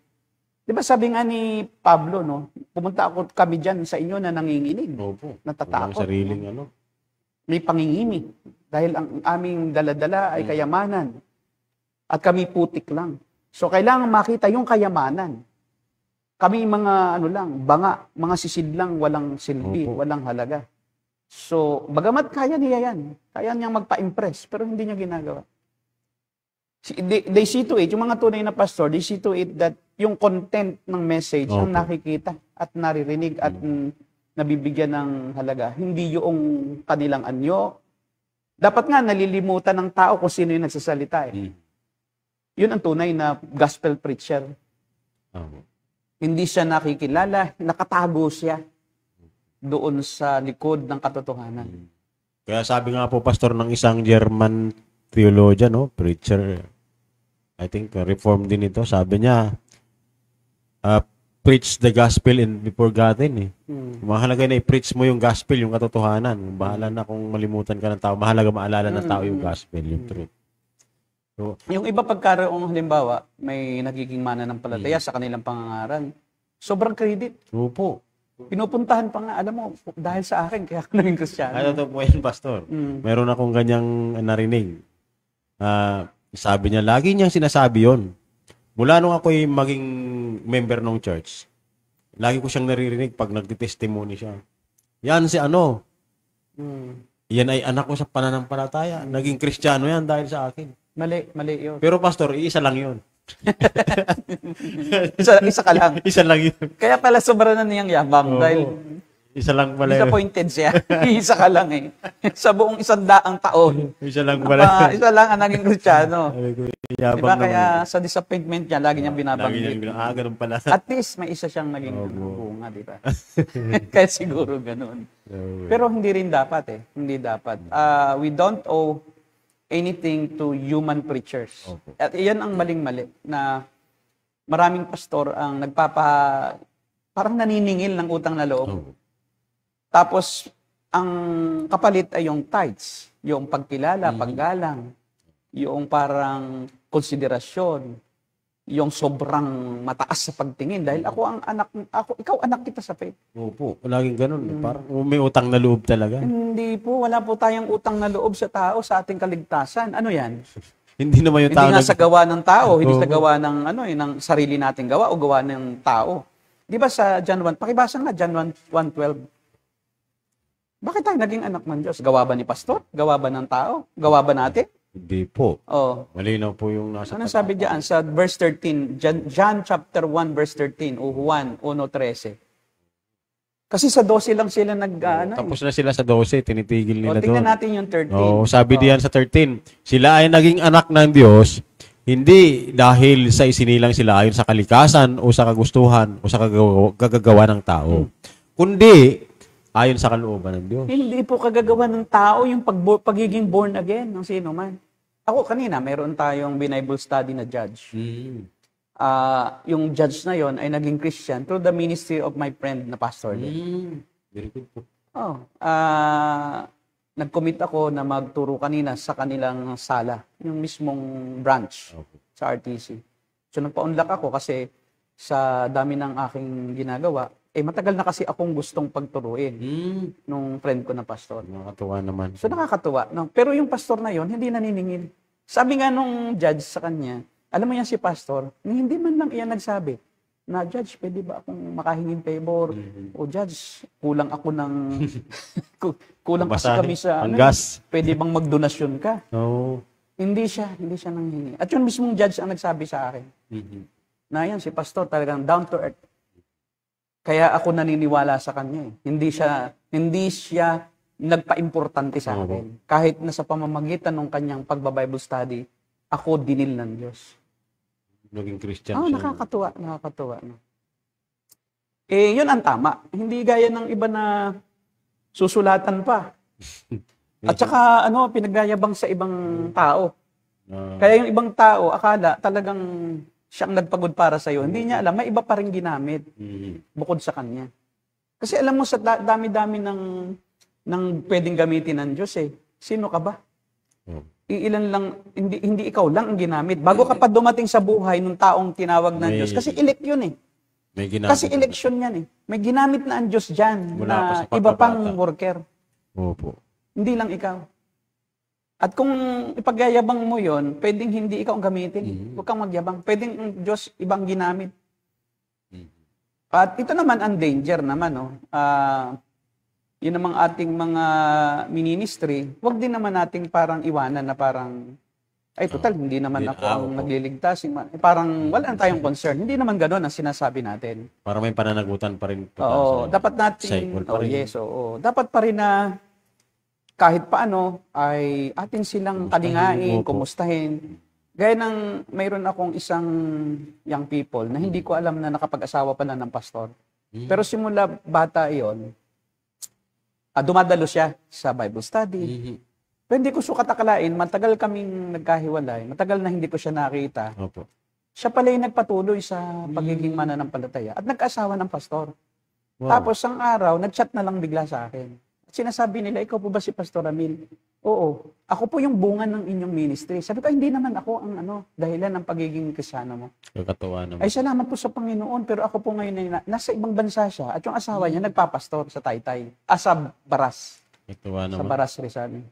Diba sabi nga ni Pablo, no? Pumunta kami dyan sa inyo na nanginginig. Opo. Natatakot. Walang sariling ano. May pangingimi. Dahil ang aming daladala ay kayamanan. At kami putik lang. So kailangan makita yung kayamanan. Kami mga mga sisid lang, walang silbi, walang halaga. So, bagamat kaya niya yan, kaya niyang magpa-impress, pero hindi niya ginagawa. They see to it, yung mga tunay na pastor, they see to it that yung content ng message ang nakikita at naririnig at nabibigyan ng halaga. Hindi yung kanilang anyo. Dapat nga nalilimutan ng tao kung sino yung nagsasalita eh. Yun ang tunay na gospel preacher. Hindi siya nakikilala, nakatago siya doon sa likod ng katotohanan. Kaya sabi nga po, pastor, ng isang German theologian, no, preacher, I think reformed din ito, sabi niya, preach the gospel and be forgotten. Mahalaga na i-preach mo yung gospel, yung katotohanan. Bahala na kung malimutan ka ng tao. Mahalaga maalala ng tao yung gospel, yung truth. So, yung iba pagkaroong halimbawa, may nagiging mananampalataya sa kanilang pangangaral, sobrang credit. Opo. Pinupuntahan pa nga, alam mo, dahil sa akin, kaya ako naging Kristiyano. Ano to po yan, pastor? Meron akong ganyang narinig. Sabi niya, lagi niyang sinasabi yon. Mula nung ako'y maging member ng church, lagi ko siyang naririnig pag nagtitestimony siya. Yan si ano. Yan ay anak ko sa pananampalataya. Naging Kristiyano yan dahil sa akin. Mali yun. Pero pastor, isa lang yun. isa ka lang. Isa lang yun. Kaya pala sobra na niyang yabang dahil isa lang pala yun. disappointed siya. Isa ka lang eh. Sa buong 100 taon. Isa lang pala. Isa lang ang naging Kristiyano. Yabang Diba? naman. Kaya sa disappointment niya, lagi niyang binabanggit. Ganun pala. At least may isa siyang naging bunga, di ba? Kaya siguro ganun. Pero hindi rin dapat eh. Hindi dapat. We don't owe anything to human preachers. At iyan ang maling-mali na maraming pastor ang parang naniningil ng utang na loob. Tapos, ang kapalit ay yung tithes, yung pagkilala, paggalang, yung parang konsiderasyon, yung sobrang mataas sa pagtingin dahil ikaw anak kita sa faith. Opo, laging ganun. Parang may utang na loob talaga. Hindi po, wala po tayong utang na loob sa tao sa ating kaligtasan. Ano yan? Hindi naman yung tao. Hindi nga sa gawa ng tao, hindi sa gawa ng ng sarili nating gawa o gawa ng tao. Di ba sa John 1, pakibasa nga John 1:12. Bakit tayo naging anak ng Diyos? Gawa ba ni pastor? Gawa ba ng tao? Gawa ba natin? Hindi po. Oh. Malinaw po yung nasa Ano sabi diyan sa verse 13, John chapter 1 verse 13 o Juan 1:13. Kasi sa 12 lang sila Tapos na sila sa 12, tinitigil nila doon. tingnan natin yung 13. Sabi diyan sa 13, sila ay naging anak ng Diyos, hindi dahil sa isinilang sila ayon sa kalikasan o sa kagustuhan o sa kagagawa ng tao, kundi ayon sa kalooban ng Diyos. Hindi po kagagawa ng tao yung pagiging born again ng sino man. Ako kanina, meron tayong Bible study na judge. Yung judge na yon ay naging Christian through the ministry of my friend na pastor din. Very good po. Nag-commit ako na magturo kanina sa kanilang sala, yung mismong branch sa RTC. So nagpa-unlock ako kasi sa dami ng aking ginagawa, matagal na kasi akong gustong pagturuin nung friend ko na pastor. Nakakatuwa naman. So nakakatuwa. No? Pero yung pastor na yon hindi naniningil. Sabi nga nung judge sa kanya, alam mo yan si pastor, hindi man lang iyan nagsabi na, Judge, pwede ba akong makahingin favor? O Judge, kulang ako ng kulang kasi kami sa gas. Pwede bang magdonasyon ka? No. Hindi siya nanghingi. At yung mismong judge ang nagsabi sa akin. Na yan, si pastor talagang down to earth. Kaya ako naniniwala sa kanya. Hindi siya nagpa-importante sa akin. Kahit na sa pamamagitan ng kanyang pagba-Bible study, ako dinil ng Diyos. Naging Christian siya. Nakakatuwa. No? Yun ang tama. Hindi gaya ng iba na susulatan pa. At saka, pinagyayabang sa ibang tao. Kaya yung ibang tao, akala talagang siyang nagpagod para sa'yo. Hindi niya alam, may iba pa rin ginamit bukod sa kanya. Kasi alam mo, sa dami-dami ng pwedeng gamitin ng Diyos Sino ka ba? Iilan lang, hindi ikaw lang ang ginamit. Bago ka pa dumating sa buhay ng taong tinawag ng Diyos. Kasi elect yun Kasi election yan May ginamit na ang Diyos dyan na iba pang worker. Opo. Hindi lang ikaw. At kung ipagyayabang mo yon, pwedeng hindi ikaw ang gamitin. Huwag kang magyabang. Pwedeng ang Diyos ibang ginamit. At ito naman ang danger naman. Yun namang ating mga ministry, wag din naman nating parang iwanan na parang, total, hindi naman ako ang nagliligtas. Parang wala na tayong concern. Hindi naman gano'n ang sinasabi natin. Para may pananagutan pa rin. Dapat natin, dapat pa rin na kahit paano ay atin silang kalingain, kumustahin. Gaya ng mayroon akong isang young people na hindi ko alam na nakapag-asawa pala ng pastor. Pero simula bata iyon, dumadalo siya sa Bible study. Pero hindi ko sukat akalain, matagal kaming nagkahiwalay, matagal na hindi ko siya nakita. Siya pala yung nagpatuloy sa pagiging mananampalataya at nag-asawa ng pastor. Tapos ang araw, nag-chat na lang bigla sa akin. At sinasabi nila, ikaw po ba si Pastor Ramil? Oo. Ako po yung bunga ng inyong ministry. Sabi ko, hindi naman ako ang dahilan ng pagiging Kristiyano mo. Kakatuwa naman. Ay, salamat po sa Panginoon, pero ako po ngayon ay nasa ibang bansa siya at yung asawa niya nagpapastor sa Taytay. Sa Baras. Kakatuwa naman. Sa Baras, Rizal.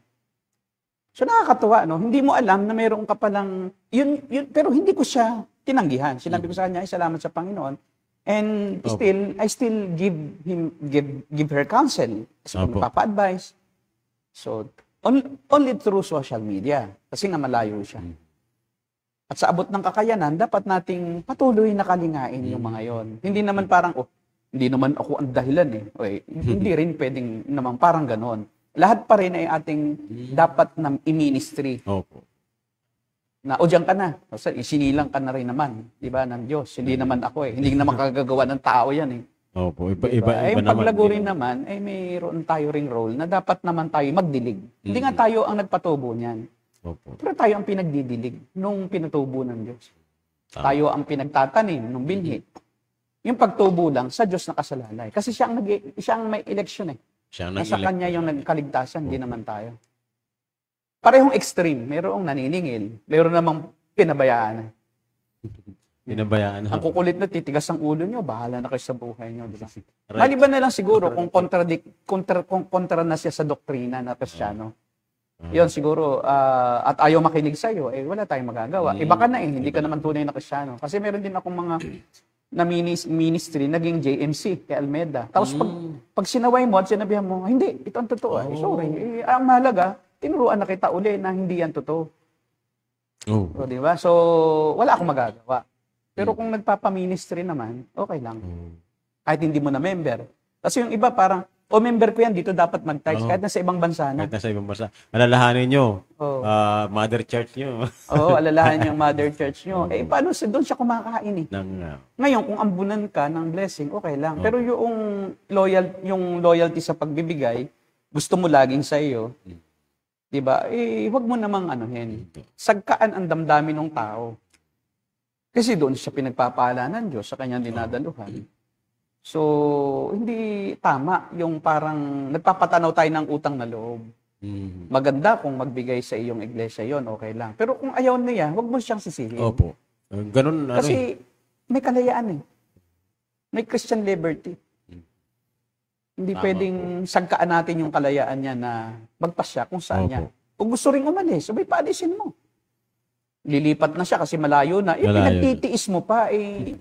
So nakakatuwa, Hindi mo alam na mayroon ka palang, yun, pero hindi ko siya tinanggihan. Sinabi ko sa kanya, ay salamat sa Panginoon. And I still give her counsel. Kasi nagpapa-advise. So, only through social media. Kasi nga malayo siya. At sa abot ng kakayanan, dapat nating patuloy na kalingain yung mga yon. Hindi naman parang, hindi naman ako ang dahilan hindi rin pwedeng naman parang ganon. Lahat pa rin ay ating dapat na i-ministry. Na, diyan ka na. Isinilang ka na rin naman. Diba, ng Diyos. Hindi naman ako Hindi naman kagagawa ng tao yan Opo, iba yung naman. paglago rin naman, mayroon tayo ring role na dapat naman tayo magdilig. Hindi nga tayo ang nagpatubo niyan. Pero tayo ang pinagdidilig nung pinutubo ng Diyos. Tayo ang pinagtatanim nung binhi. Yung pagtubo lang, sa Diyos nakasalalay. Kasi siya ang may eleksyon Nasa Kanya yung nagkaligtasan, hindi naman tayo. Parehong extreme. Mayroong naniningil. Mayroon namang pinabayaan. Pinabayaan. Ang kukulit na titigas ang ulo nyo, bahala na kayo sa buhay nyo. Diba? Maliban na lang siguro kung kontra na siya sa doktrina na Kristiyano. Yun siguro, at ayaw makinig sa'yo, wala tayong magagawa. Iba ka na hindi ka naman tunay na Kristiyano. Kasi meron din akong mga na ministry, naging JMC kay Almeda. Tapos pag sinaway mo at sinabihan mo, hindi, ito ang totoo. Sorry. Ang mahalaga, tinuruan na kita uli na hindi yan totoo. Oh. O, di ba? So, wala akong magagawa. Pero kung nagpapaministry naman, okay lang. Kahit hindi mo na member. Kasi yung iba parang, member ko yan, dito dapat mag-tithes. Oo. Kahit nasa ibang bansa na. Kahit nasa ibang bansa. Alalahanin nyo, Oo. mother church nyo. Oo, alalahan yung mother church nyo. Paano doon siya kumakain eh? ng, Ngayon, kung ambunan ka ng blessing, okay lang. Pero yung loyalty sa pagbibigay, gusto mo laging sa iyo, 'di ba? Wag mo namang anuhin. Sagkaan ang damdamin ng tao. Kasi doon siya pinagpapala ng Diyos sa kanyang dinadaluhan. So, hindi tama yung parang nagpapatanaw tayo ng utang na loob. Maganda kung magbigay sa iyong iglesia yon, okay lang. Pero kung ayaw niya, wag mo siyang sisihin. Opo. Ganun, Kasi may kalayaan eh. May Christian liberty. Hindi Tama pwedeng sagkaan natin yung kalayaan niya na magpasya kung saan Opo. niya. Kung gusto rin umalis, sabay paalisin mo. Lilipat na siya kasi malayo na. Malayo. Pinagtitiis mo pa,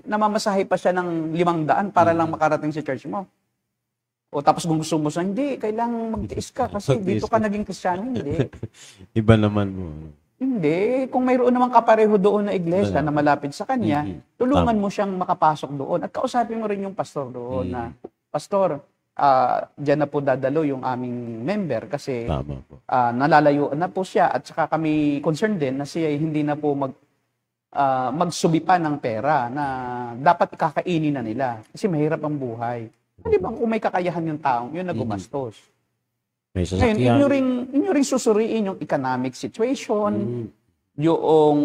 namamasahe pa siya ng 500 para lang makarating sa church mo. O tapos kung gusto mo siya, hindi, kailangan magtiis ka kasi Magtiis dito ka ka. naging Kristiyano. Hindi. Iba naman mo. Hindi. Kung mayroon namang kapareho doon na iglesia na malapit sa kanya, tulungan Tama. mo siyang makapasok doon. At kausapin mo rin yung pastor doon na, Pastor, diyan na po dadalo yung aming member kasi Tama po. nalalayo na po siya at saka kami concerned din na siya ay hindi na po magsubi pa ng pera na dapat kakainin na nila kasi mahirap ang buhay. Di ba kung may kakayahan yung taong yun na gumastos. May Ngayon, sasakyan. inyo ring susuriin yung economic situation, yung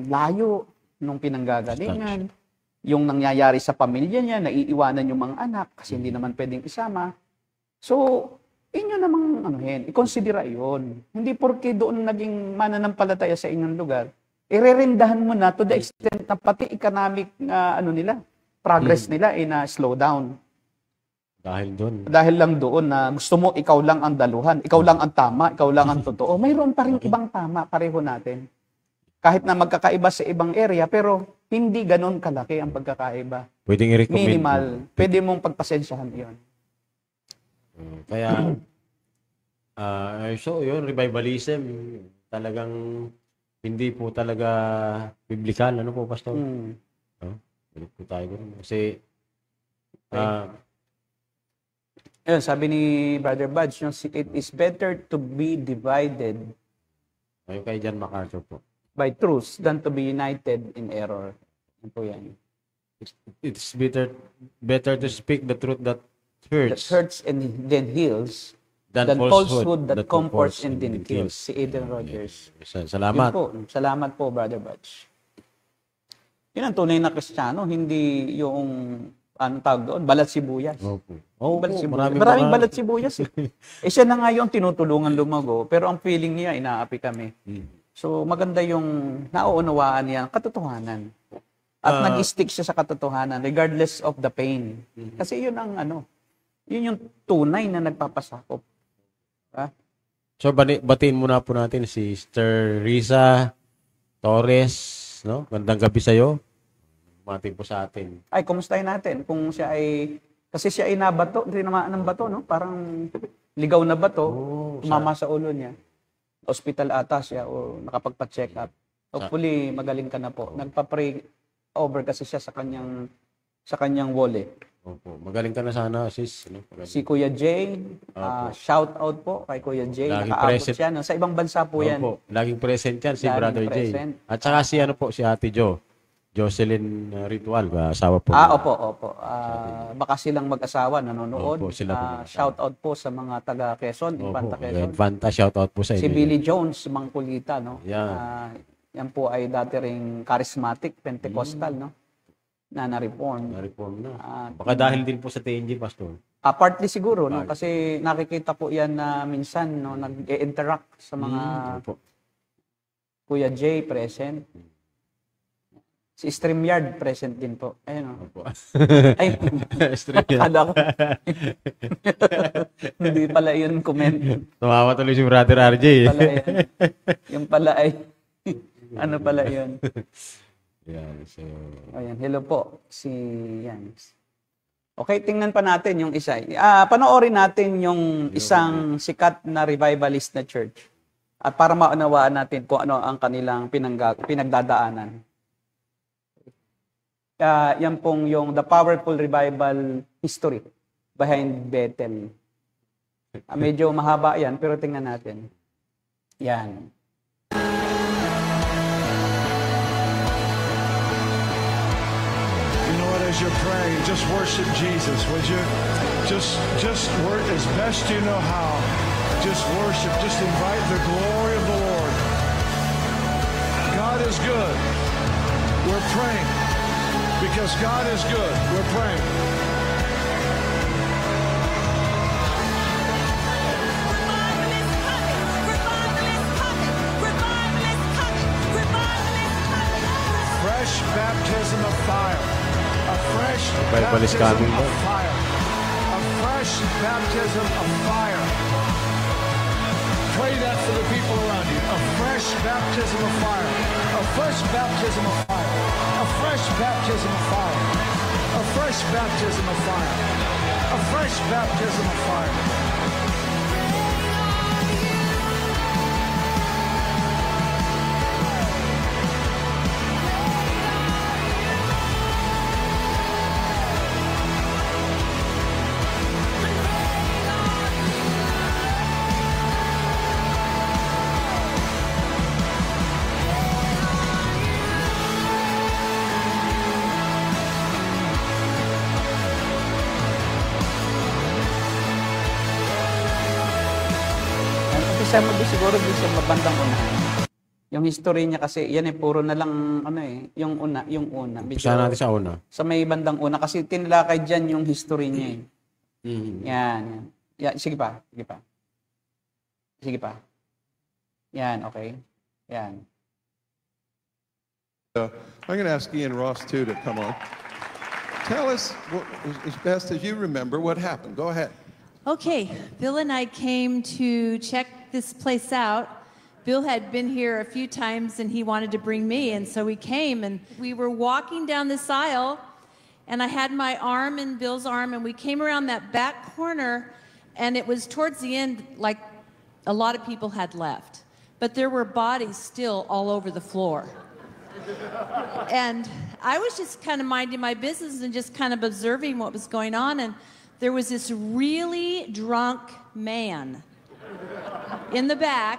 layo nung pinanggagalingan, yung nangyayari sa pamilya niya, naiiwanan yung mga anak kasi hindi naman pwedeng isama. So, inyo namang i-consider yun. Hindi porke doon naging mananampalataya sa inyong lugar, irerendahan mo na to the extent na pati economic progress nila na slow down. Dahil doon. Dahil lang doon na gusto mo, ikaw lang ang daluhan, ikaw lang ang tama, ikaw lang ang totoo. Mayroon pa rin ibang tama, pareho natin. Kahit na magkakaiba sa ibang area, pero hindi ganon kalaki ang pagkakaiba. Pwedeng i-recommend. Minimal. Pwede mong pagpasensyahan yun. Kaya, so yun, revivalism, talagang hindi po talaga biblical. Ano po, Pastor? Balik po tayo doon. Kasi, Ayun, sabi ni Brother Budge, it is better to be divided ayun kay John MacArthur po. by truth than to be united in error. Yan po yan. It's better to speak the truth that That hurts hurts and then heals than falsehood that comforts and then kills. Si Eden Rogers. Salamat. Yun po. Salamat po, Brother Budge. Yun ang tunay na Kristiyano, hindi yung tawag doon, balat sibuyas. Opo. Balat sibuyas. Maraming balat sibuyas eh. Siya na nga yung tinutulungan lumago, pero ang feeling niya, inaapi kami. So maganda yung nauunawaan niya ang katotohanan. At nag-stick siya sa katotohanan regardless of the pain. Kasi yun ang yun yung tunay na nagpapasakop. So batiin muna po natin si Sister Riza Torres, no? Gandang gabi sa iyo. Mating po sa atin. Ay, kumustahin natin kung siya ay kasi siya ay nabato, tinamaan ng bato, no? Parang ligaw na bato, tumama sa ulo niya. Hospital ata siya o nakapagpa-check up. Hopefully magaling ka na po. Nagpa-pray over kasi siya sa kanyang wallet. Opo. Magaling ka na sana, sis. No? Si Kuya Jay, shout out po kay Kuya Jay. Laging Nakaabot present. siya. No? Sa ibang bansa po yan. Opo. Laging present yan si Laging Brother Jay. present. At saka si si Ate Jo. Jocelyn Ritual, asawa po. Opo. Baka silang mag-asawa nanonood. Opo, sila po mag-asawa. Shout out po sa mga taga Quezon, Infanta Quezon. Infanta, shout out po sa inyo. Si Billy Jones, Mangkulita, no? Yan. Yan po ay dati ring charismatic, Pentecostal, no? Na na-reform. Na-reform na. Baka dahil din po sa TNG, Pastor. Partly siguro, no? Kasi nakikita po yan na minsan, no? Nag-interact sa mga Opo. Kuya Jay, present. Si StreamYard, present din po. Ayun, no? Opo. Ay, StreamYard. akala ko. Hindi pala yun comment. Tumawa tuloy si Brother RJ. Pala yan. Yung pala ay, ano pala yun? Yan, so... Ayan, hello po. Yan. Okay, tingnan pa natin yung isa. Panoorin natin yung isang sikat na revivalist na church. At para maunawaan natin kung ano ang kanilang pinagdadaanan. Yan pong yung the powerful revival history behind Bethel. Medyo mahaba yan, pero tingnan natin. Yan. You know what, as you're praying, just worship Jesus, would you? Just work as best you know how. Just worship, just invite the glory of the Lord. God is good. We're praying. Because God is good. We're praying. Fresh baptism of fire. A fresh Revival is baptism coming, of Lord. fire. A fresh baptism of fire. Pray that for the people around you. A fresh baptism of fire. A fresh baptism of fire. A fresh baptism of fire. A fresh baptism of fire. A fresh baptism of fire. Umpisa mo din siguro din sa mabandang unahan. Yung history niya kasi, yan puro na lang, yung una. Medyo, Umpisa natin sa una. sa may bandang una, kasi tinilakay dyan yung history niya Yan. Sige pa. Yan, okay. Yan. I'm going to ask Ian Ross, too, to come on. Tell us, as best as you remember, what happened. Go ahead. Okay, Bill and I came to check this place out. Bill had been here a few times and he wanted to bring me, and so we came and we were walking down this aisle and I had my arm in Bill's arm and we came around that back corner and it was towards the end, like a lot of people had left, but there were bodies still all over the floor. And I was just kind of minding my business and just kind of observing what was going on, and there was this really drunk man in the back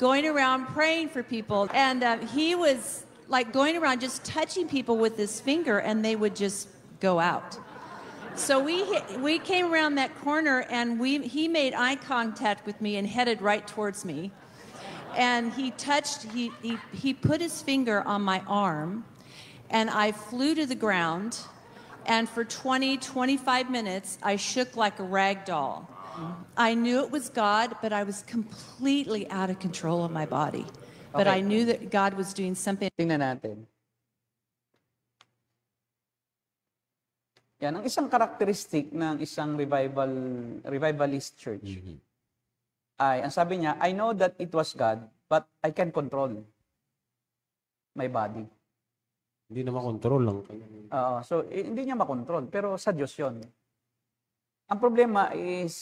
going around praying for people. And he was like going around just touching people with his finger and they would just go out. So we came around that corner and he made eye contact with me and headed right towards me. And he put his finger on my arm and I flew to the ground. And for 20, 25 minutes, I shook like a rag doll. I knew it was God, but I was completely out of control of my body. But Okay. I knew that God was doing something. Tingnan natin. Yan, ang isang karakteristik ng isang revivalist church ay, ang sabi niya, I know that it was God, but I can control my body. Hindi na makontrol lang. So, hindi niya makontrol, pero sa Diyos yon. Ang problema is,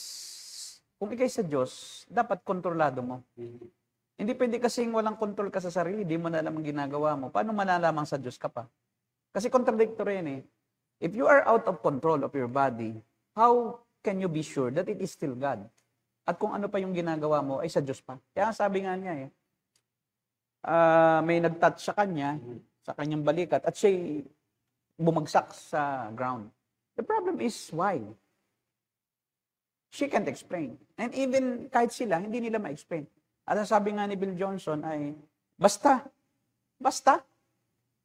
kung ikay sa Diyos, dapat kontrolado mo. Hindi pwede kasing walang control ka sa sarili, di mo na alam ang ginagawa mo. Paano malalaman sa Diyos ka pa? Kasi contradictory yan If you are out of control of your body, how can you be sure that it is still God? At kung ano pa yung ginagawa mo, ay sa Diyos pa. Kaya sabi nga niya may nag-touch sa kanya, sa kanyang balikat, at siya'y bumagsak sa ground. The problem is why? She can't explain. And even kahit sila, hindi nila ma-explain. At ang sabi nga ni Bill Johnson ay, basta,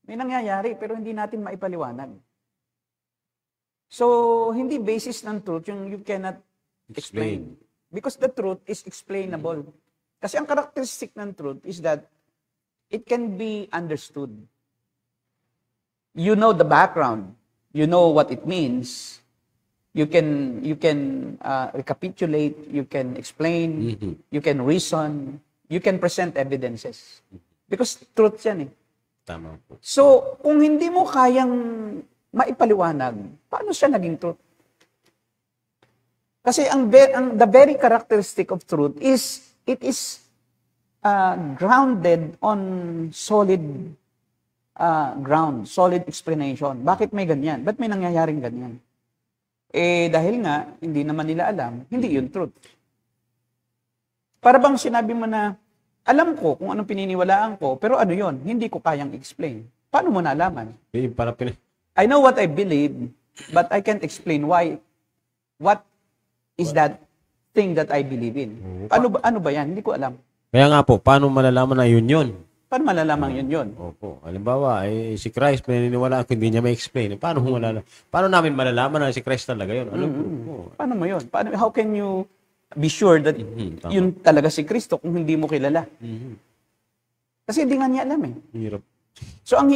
may nangyayari, pero hindi natin maipaliwanag. So, hindi basis ng truth yung you cannot explain. Because the truth is explainable. Kasi ang characteristic ng truth is that it can be understood. You know the background. You know what it means. You can recapitulate, you can explain, you can reason, you can present evidences. Because truth yan Tama po. So, kung hindi mo kayang maipaliwanag, paano siya naging truth? Kasi the very characteristic of truth is, it is grounded on solid ground, solid explanation. Bakit may ganyan? Ba't may nangyayaring ganyan? Dahil nga, hindi naman nila alam, hindi yun truth. Para bang sinabi mo na, alam ko kung anong pininiwalaan ko, pero ano yun? Hindi ko kayang explain. Paano mo nalaman? I know what I believe, but I can't explain why. What is that thing that I believe in? Ano ba yan? Hindi ko alam. Kaya nga po, paano malalaman na yun? Paano malalaman yun? Opo. Halimbawa, si Christ, pininiwala ako, hindi niya ma-explain. Paano namin malalaman na si Christ talaga yun? Alam po. Paano mo yun? How can you be sure that yun talaga si Kristo kung hindi mo kilala? Kasi hindi nga niya alam eh. Hirap. So ang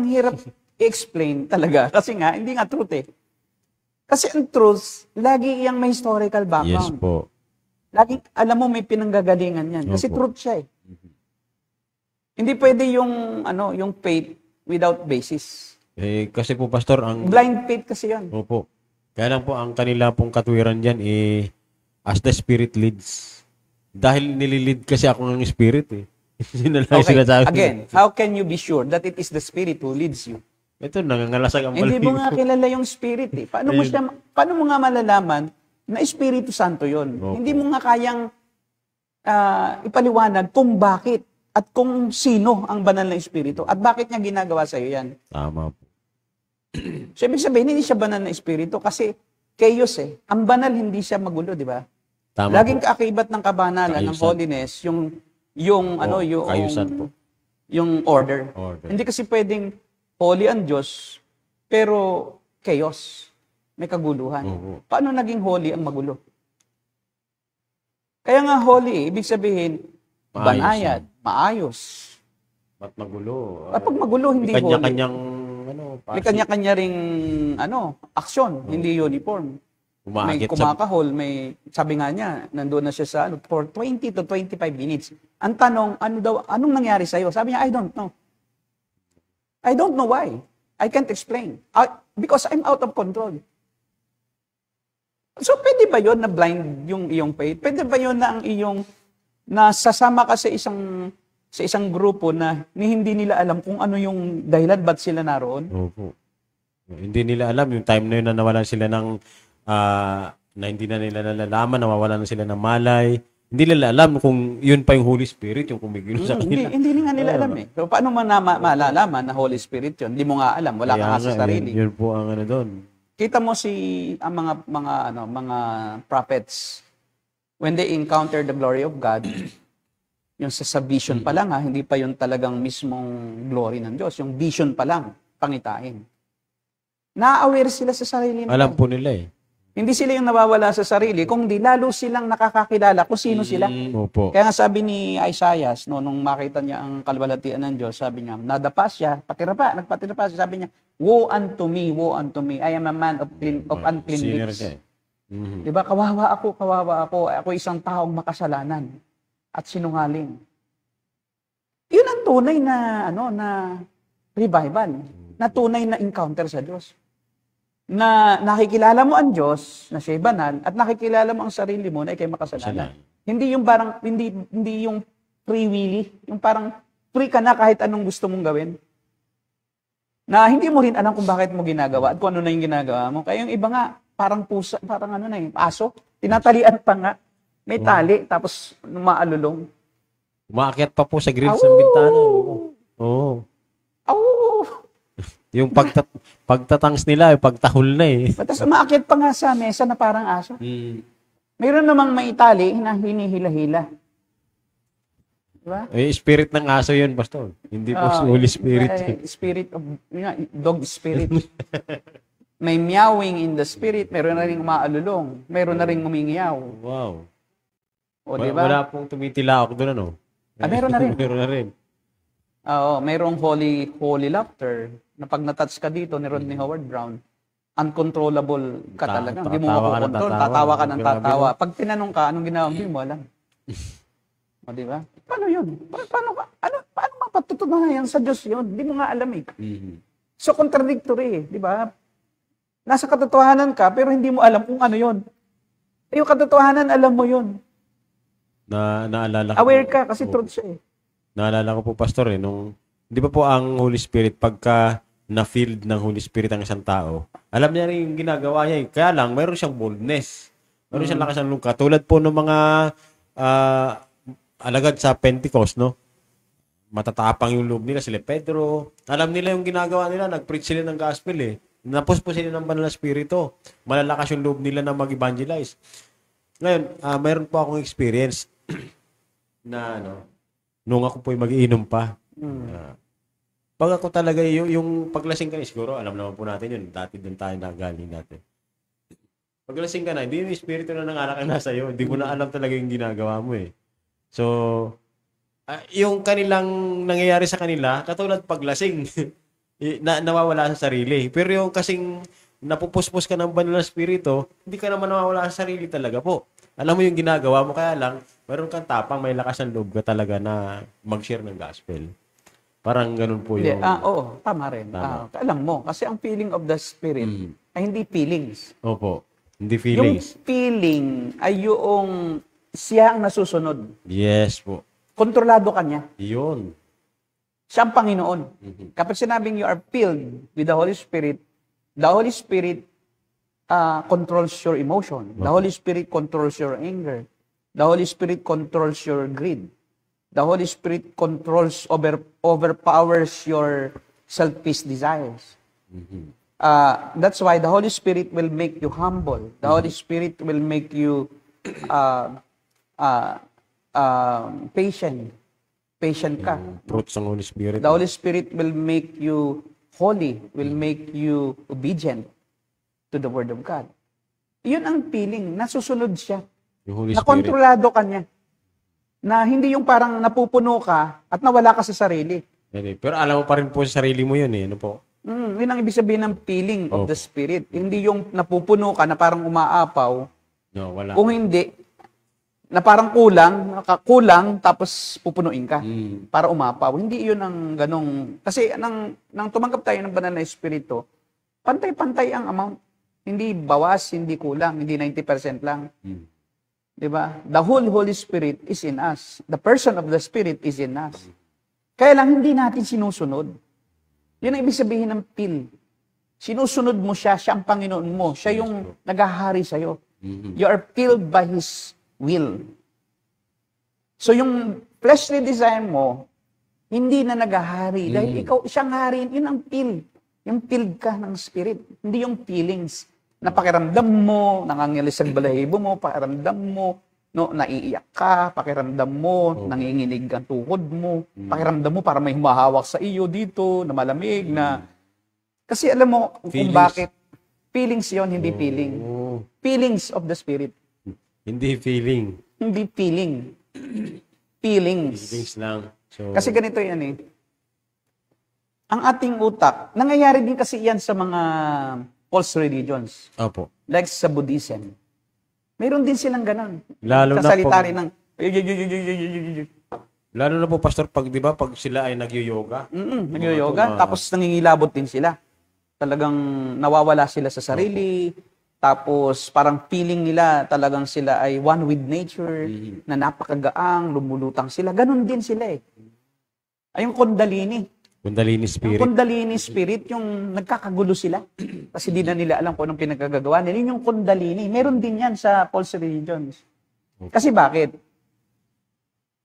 hirap i-explain talaga kasi nga hindi nga truth eh. Kasi ang truth, lagi iyang may historical background. Yes po. Lagi alam mo may pinanggagalingan yan kasi truth siya eh. Hindi pwede yung faith without basis. Kasi po, Pastor, ang blind faith kasi yan. Opo. Kaya lang po, ang kanila pong katwiran dyan, as the Spirit leads. Dahil nililid kasi ako ng Spirit eh. Okay, again, how can you be sure that it is the Spirit who leads you? Ito, nangangalasag ang Hindi mo nga kilala yung Spirit eh. Paano mo nga malalaman na Espiritu Santo yon? Opo. Hindi mo nga kayang ipaliwanag kung bakit at kung sino ang banal na Espiritu at bakit niya ginagawa sa iyo yan. Tama po. So, ibig sabihin, hindi siya banal na Espiritu kasi chaos eh. Ang banal, hindi siya magulo, di ba? Tama Laging po. kaakibat ng kabanalan, ng holiness, yung Kayusan po. Yung order. Hindi kasi pwedeng holy ang Diyos, pero chaos. May kaguluhan. Paano naging holy ang magulo? Kaya nga holy, ibig sabihin, banayad, maayos. Ba't magulo? Kapag magulo, hindi may holy. kanya-kanyang May kanya-kanya ring aksyon, hindi uniform. May kumakahol, sabi nga niya, nandoon na siya sa for 20 to 25 minutes. Ang tanong, anong nangyari sa'yo? Sabi niya, I don't know. I don't know why. I can't explain. Because I'm out of control. So, pwede ba yun na blind yung iyong faith? Pwede ba yun na ang iyong nasasama ka sa isang grupo na hindi nila alam kung ano yung dahilan ba't sila naroon? Opo. Hindi nila alam yung time na yun na nawalan sila ng na hindi na nila nalalaman, nawawalan na sila ng malay. Hindi nila alam kung yun pa yung Holy Spirit, yung kumigilo sa kanila. Hindi nga nila alam eh. So, paano mo malalaman na Holy Spirit yun? Hindi mo nga alam. Wala ka nga sa sarili. Yun po ang doon. Kita mo ang mga prophets, when they encounter the glory of God, yung sa vision pa lang hindi pa yung talagang mismong glory ng Diyos. Yung vision pa lang, pangitain. Na-aware sila sa sarili nila. Alam po nila eh. Hindi sila yung nawawala sa sarili, kundi lalo silang nakakakilala kung sino sila. Opo. Kaya nga sabi ni Isaiah, nung makita niya ang kalwalhatian ng Diyos, sabi niya, nadapa siya, nagpatirapa siya, sabi niya, woe unto me, I am a man of unclean lips. Diba, kawawa ako, ako isang taong makasalanan at sinungaling. Yun ang tunay na revival, na tunay na encounter sa Diyos. Na nakikilala mo ang Diyos, na siya'y banal, at nakikilala mo ang sarili mo na ikay makasalanan. Hindi yung parang, hindi yung free willy, yung parang free ka na kahit anong gusto mong gawin. Na hindi mo rin alam kung bakit mo ginagawa at kung ano na yung ginagawa mo. Kaya yung iba nga, parang pusa, parang aso, tinatalian pa nga. May tali, tapos maalulong. Umaakyat pa po sa grills ng bintana. Oo. Yung pagtatangs nila, pagtahol na eh. Tapos umaakyat pa nga sa mesa na parang aso. Mayroon namang may tali na hinihila-hila. Diba? Spirit ng aso yun, Pastor. Hindi po Holy Spirit. Spirit of, dog spirit. May meowing in the spirit, meron na rin umaalulong, meron na rin umingiyaw. Wow. O, diba? Wala pong tumitilawak doon, ano? Meron na rin. Meron na rin. Oo, mayroong holy laughter na pag natouch ka dito ni Rodney Howard Brown, uncontrollable ka talaga. Hindi mo makokontrol. Tatawa ka ng tatawa. Pag tinanong ka, anong ginawa mo? Hindi mo alam. O, di ba? Paano yun? Paano mapatutunayan sa Diyos yun? Hindi mo nga alam eh. So, contradictory eh. Di ba? Nasa katotohanan ka, pero hindi mo alam kung ano yun. Yung katotohanan, alam mo yun. Naalala ko Aware po. ka kasi Opo. truth siya eh. Naalala ko po, Pastor, nung, di ba po ang Holy Spirit, pagka na-filled ng Holy Spirit ang isang tao, alam niya rin yung ginagawa niya. Kaya lang, mayroon siyang boldness. Mayroon siyang lakas ng loob. Katulad po ng mga alagad sa Pentecost, no? Matatapang yung loob nila, sila Pedro. Alam nila yung ginagawa nila, nag-preach sila ng gospel eh. Napuspo sila ng banal na spirito. Malalakas yung loob nila na mag-evangelize. Ngayon, mayroon po akong experience na nung ako po'y mag-iinom pa. Pag ako talaga, yung paglasing ka na, siguro, alam naman po natin yun. Dati doon tayo nagaling natin. Paglasing ka na, hindi yung espiritu na nangalak na sa'yo. Hindi mo na alam talaga yung ginagawa mo eh. So, yung kanilang nangyayari sa kanila, katulad paglasing, nawawala sa sarili. Pero yung kasing napupuspos ka ng banal na spirito, hindi ka naman nawawala sa sarili talaga po. Alam mo yung ginagawa mo, kaya lang, mayroon kang tapang, may lakas ng loob ka talaga na mag-share ng gospel. Parang ganun po yung... Oo, tama rin. Alam mo, kasi ang feeling of the Spirit ay hindi feelings. Opo, hindi feelings. Yung feeling ay yung siya ang nasusunod. Yes po. Kontrolado ka niya. Yun. Siya ang Panginoon. Kapag sinabing you are filled with the Holy Spirit controls your emotion. The Holy Spirit controls your anger. The Holy Spirit controls your greed. The Holy Spirit overpowers your selfish desires. That's why the Holy Spirit will make you humble. The Holy Spirit will make you patient. Patient ka. Fruits ng Holy Spirit. The Holy Spirit will make you holy, will make you obedient to the Word of God. Yun ang feeling. Nasusunod siya. Yung Holy Spirit. Nakontrolado ka niya. Na hindi yung parang napupuno ka at nawala ka sa sarili. Pero alam mo pa rin po sa sarili mo yun eh. Ano po? Yun ang ibig sabihin ng feeling of the Spirit. Hindi yung napupuno ka na parang umaapaw. No, wala. Kung hindi, na parang kulang, tapos pupunuin ka para umapaw. Hindi yun ang ganong... Kasi nang tumanggap tayo ng banal na Espiritu, pantay-pantay ang amount. Hindi bawas, hindi kulang, hindi 90% lang. Diba? The whole Holy Spirit is in us. The person of the Spirit is in us. Kaya lang hindi natin sinusunod. Yun ang ibig sabihin ng feel. Sinusunod mo siya, siya ang Panginoon mo. Siya yung naghahari sa'yo. You are filled by His will. So yung fleshly desire mo, hindi na naghahari. Dahil ikaw, siyang hari, yun ang feel. Yung filled ka ng Spirit. Hindi yung feelings. Na pakiramdam mo, nangangilis ang balahibo mo, pakiramdam mo, naiiyak ka, pakiramdam mo, nanginginig ang tuhod mo, pakiramdam mo para may humahawak sa iyo dito, na malamig, na... Kasi alam mo kung bakit. Feelings yon, hindi feeling. Feelings of the Spirit. Hindi feeling. Hindi feeling. Feelings. Feelings lang. So, kasi ganito yan eh. Ang ating utak, nangyayari din kasi yan sa mga false religions. Opo. Like sa Buddhism. Mayroon din silang ganon. Lalo na sasalita po. rin ng... Lalo na po, Pastor, pag, di ba, pag sila ay nag-yoga. Nag-yoga. Tapos nangingilabot din sila. Talagang nawawala sila sa sarili. Tapos parang feeling nila talagang sila ay one with nature, na napakagaang, lumulutang sila. Ganon din sila eh. Ay yung Kundalini. Kundalini Spirit. Yung Kundalini Spirit, yung nagkakagulo sila. Kasi di na nila alam kung anong pinagkagagawa nila. Yun yung Kundalini. Meron din yan sa false religions. Kasi bakit?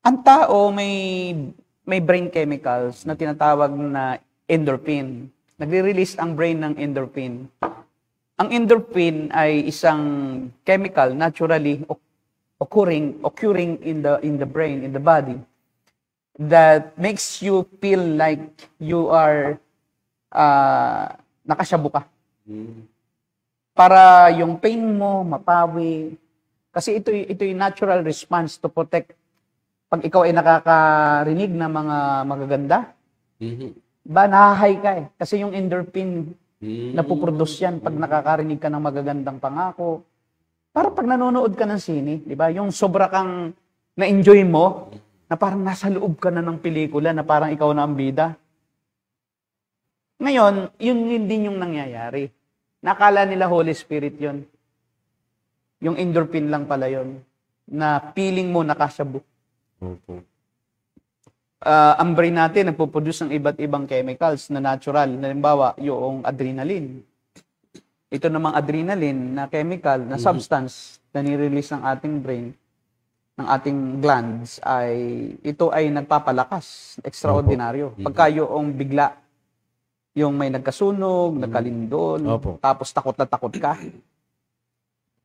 Ang tao may brain chemicals na tinatawag na endorphin. Nagre-release ang brain ng endorphin. Ang endorphin ay isang chemical naturally occurring in the brain, in the body, that makes you feel like you are nakasyabu ka. Para yung pain mo mapawi. Kasi ito yung natural response to protect. Pag ikaw ay nakakarinig ng mga magaganda, nahahay ka eh. Kasi yung endorphin, napuproduce yan pag nakakarinig ka ng magagandang pangako. Para pag nanonood ka ng sine, di ba? Yung sobra kang na-enjoy mo, na parang nasa loob ka na ng pelikula, na parang ikaw na ang bida. Ngayon, yun din yung nangyayari. Nakala nila Holy Spirit yun. Yung endorphin lang pala yun. na feeling mo nakasabu. Opo. Ang brain natin nagpo-produce ng iba't ibang chemicals na natural. Halimbawa, yung adrenaline. Ito namang adrenaline na chemical, na substance na nirelease ng ating brain, ng ating glands, ito ay nagpapalakas, extraordinaryo. Pagka yung bigla, yung may nagkasunog, nagkalindol, Opo. tapos takot na takot ka.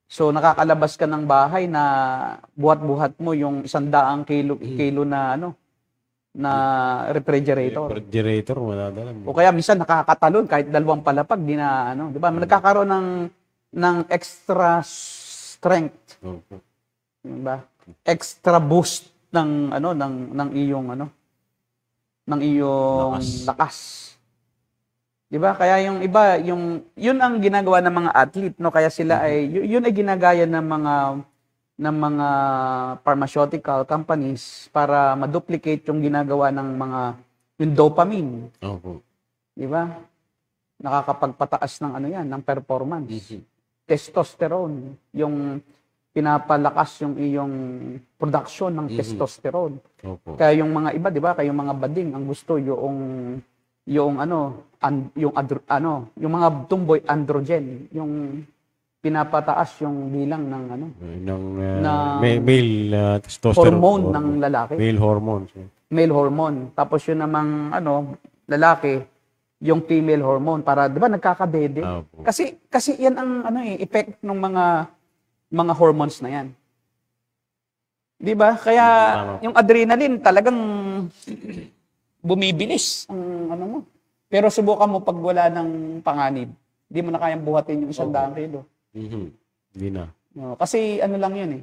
So, nakakalabas ka ng bahay na buhat-buhat mo yung 100 kilo na na refrigerator. Refrigerator, madadala mo. O kaya minsan nakakatalon kahit 2 palapag, di na di ba? Nagkakaroon ng extra strength, Opo. di ba? Extra boost ng iyong ng iyong lakas. Di ba? Kaya yung iba, yun ang ginagawa ng mga athlete, no? Kaya sila yun ay ginagaya ng mga pharmaceutical companies para ma-duplicate yung ginagawa ng yung dopamine. Opo. Di ba? Nakakapagpataas ng ng performance. Testosterone, yung pinapalakas yung iyong production ng testosterone. Opo. Kaya yung mga iba, di ba, kaya yung mga bading ang gusto yung mga tumboy androgen, yung pinapataas yung bilang ng male testosterone. hormone ng lalaki. Male hormones. Male hormone. Tapos yun namang lalaki, yung female hormone para 'di ba nagkakadede. Opo. Kasi yan ang effect ng mga hormones na yan. 'Di ba? Kaya yung adrenaline talagang bumibilis ang mo. Pero subukan mo pag wala ng panganib, hindi mo na kayang buhatin yung 100 kilo. Hindi na. No, kasi lang yun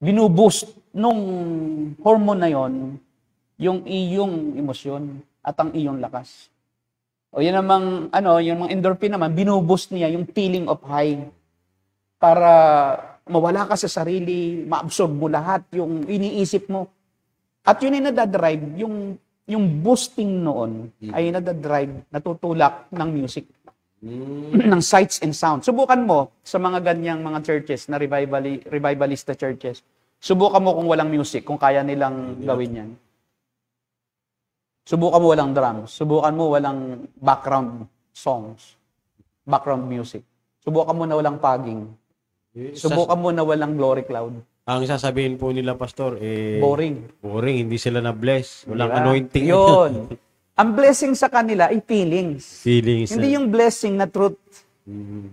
binuboost nung hormone na yon yung iyong emosyon at ang iyong lakas. O yun namang yung mga endorphin naman, binuboost niya yung feeling of high para mawala ka sa sarili, ma-absorb mo lahat yung iniisip mo. At yun ay nadadrive, yung boosting noon ay nadadrive, natutulak ng music. Ng sights and sounds. Subukan mo sa mga ganyang mga churches na revivalista churches. Subukan mo kung walang music, kung kaya nilang gawin yan. Subukan mo walang drums. Subukan mo walang background songs, background music. Subukan mo na walang tagging. Subukan mo na walang glory cloud. Ang sasabihin po nila, Pastor, Boring. Boring, hindi sila na-bless. Walang Diba? anointing. Yun. Ang blessing sa kanila ay feelings. Feelings. Hindi yung blessing na truth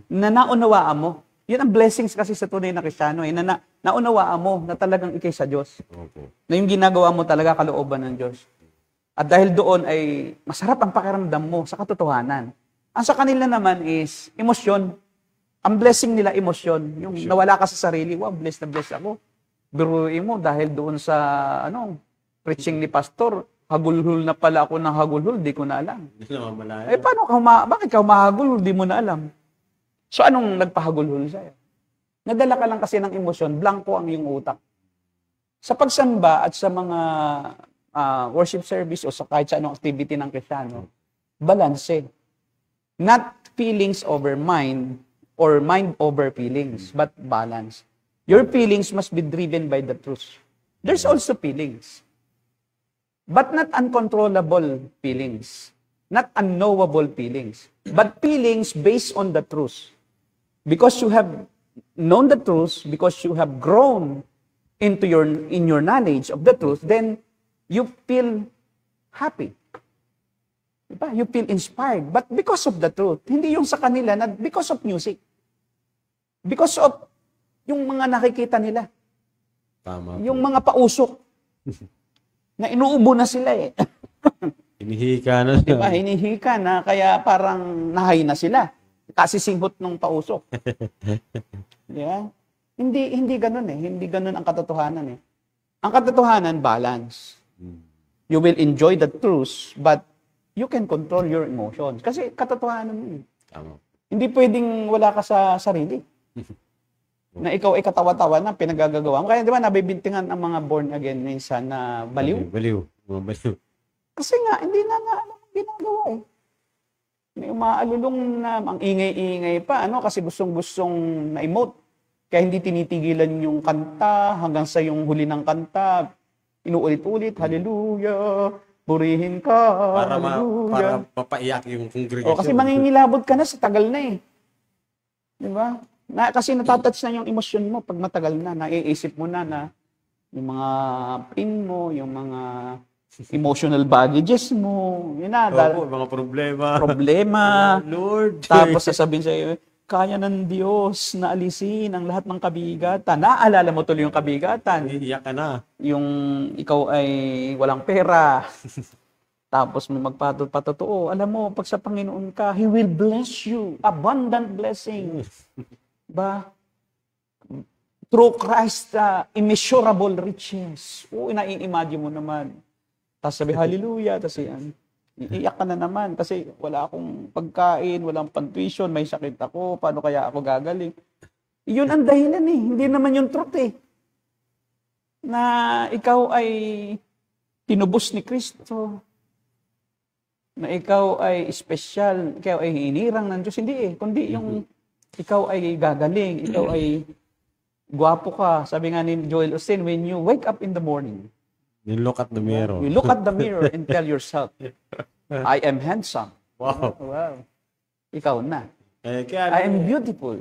na naunawaan mo. Yun ang blessings kasi sa tunay na Kristiyano na naunawaan mo na talagang ikay sa Diyos. Opo. Na yung ginagawa mo talaga kalooban ng Diyos. At dahil doon ay masarap ang pakiramdam mo sa katotohanan. Ang sa kanila naman is emosyon. Ang blessing nila emosyon. Yung nawala ka sa sarili, wow, blessed na blessed ako. Biruin mo dahil doon sa preaching ni pastor, hagulhul na pala ako ng hagulhul, di ko na alam. Paano bakit ka humahagulhul, di mo na alam? So anong nagpahagulhul sa'yo? Nadala ka lang kasi ng emosyon, blanco ang iyong utak. Sa pagsamba at sa mga worship service o sa kahit sa anong activity ng Kristiyano, balance. Not feelings over mind or mind over feelings, but balance. Your feelings must be driven by the truth. There's also feelings. But not uncontrollable feelings. Not unknowable feelings. But feelings based on the truth. Because you have known the truth, because you have grown in your knowledge of the truth, then you feel happy. Diba? You feel inspired. But because of the truth, hindi yung sa kanila na because of music. Because of yung mga nakikita nila. Tama. Yung mga pausok. Na inuubo na sila Hinihika na. Diba? Hinihika na, kaya parang nahay na sila. Kasi singhot ng pausok. Yeah? Hindi ganun Hindi ganun ang katotohanan Ang katotohanan, balance. You will enjoy the truth, but you can control your emotions. Kasi katotohanan yun. Tama. Hindi pwedeng wala ka sa sarili. Na ikaw ay katawa-tawa na pinagagagawa mo. Kaya di ba nabibintingan ang mga born again minsan na baliw? Baliw. Mga baliw. Kasi nga, hindi na nga alam ang ginagawa May umaalulong na ang ingay-ingay pa, kasi gustong-gustong na-emote. Kaya hindi tinitigilan yung kanta hanggang sa yung huli ng kanta. Inuulit-ulit, hallelujah, purihin ka, Para hallelujah. mapaiyak yung congregation. O, kasi mangingilabot ka na sa tagal na eh. Di ba? Kasi natatouch na yung emosyon mo pag matagal na. Naiisip mo na yung mga pain mo, yung mga emotional baggages mo. Yun na. Opo, mga problema. Problema. Lord. Tapos sasabihin sa'yo, kaya ng Diyos na alisin ang lahat ng kabigatan. Naaalala mo tuloy yung kabigatan. Iiyak ka na. Yung ikaw ay walang pera. Tapos mo magpatotoo. Alam mo, pag sa Panginoon ka, He will bless you. Abundant blessing. Ba? Through Christ, immeasurable riches. Oo, nai-imagine mo naman. Tapos sabi, hallelujah. Tapos yan. Iiyak ka na naman kasi wala akong pagkain, walang pantuition, may sakit ako, paano kaya ako gagaling? Yun ang dahilan eh. Hindi naman yung truth eh. Na ikaw ay tinubos ni Kristo. Na ikaw ay espesyal, ikaw ay hinirang ng Diyos. Hindi eh. Kundi yung ikaw ay gagaling, ikaw ay gwapo ka. Sabi nga ni Joel Osteen, when you wake up in the morning, You look at the mirror. you look at the mirror and tell yourself, I am handsome. Wow. Wow. Ikaw na. Kaya I am beautiful.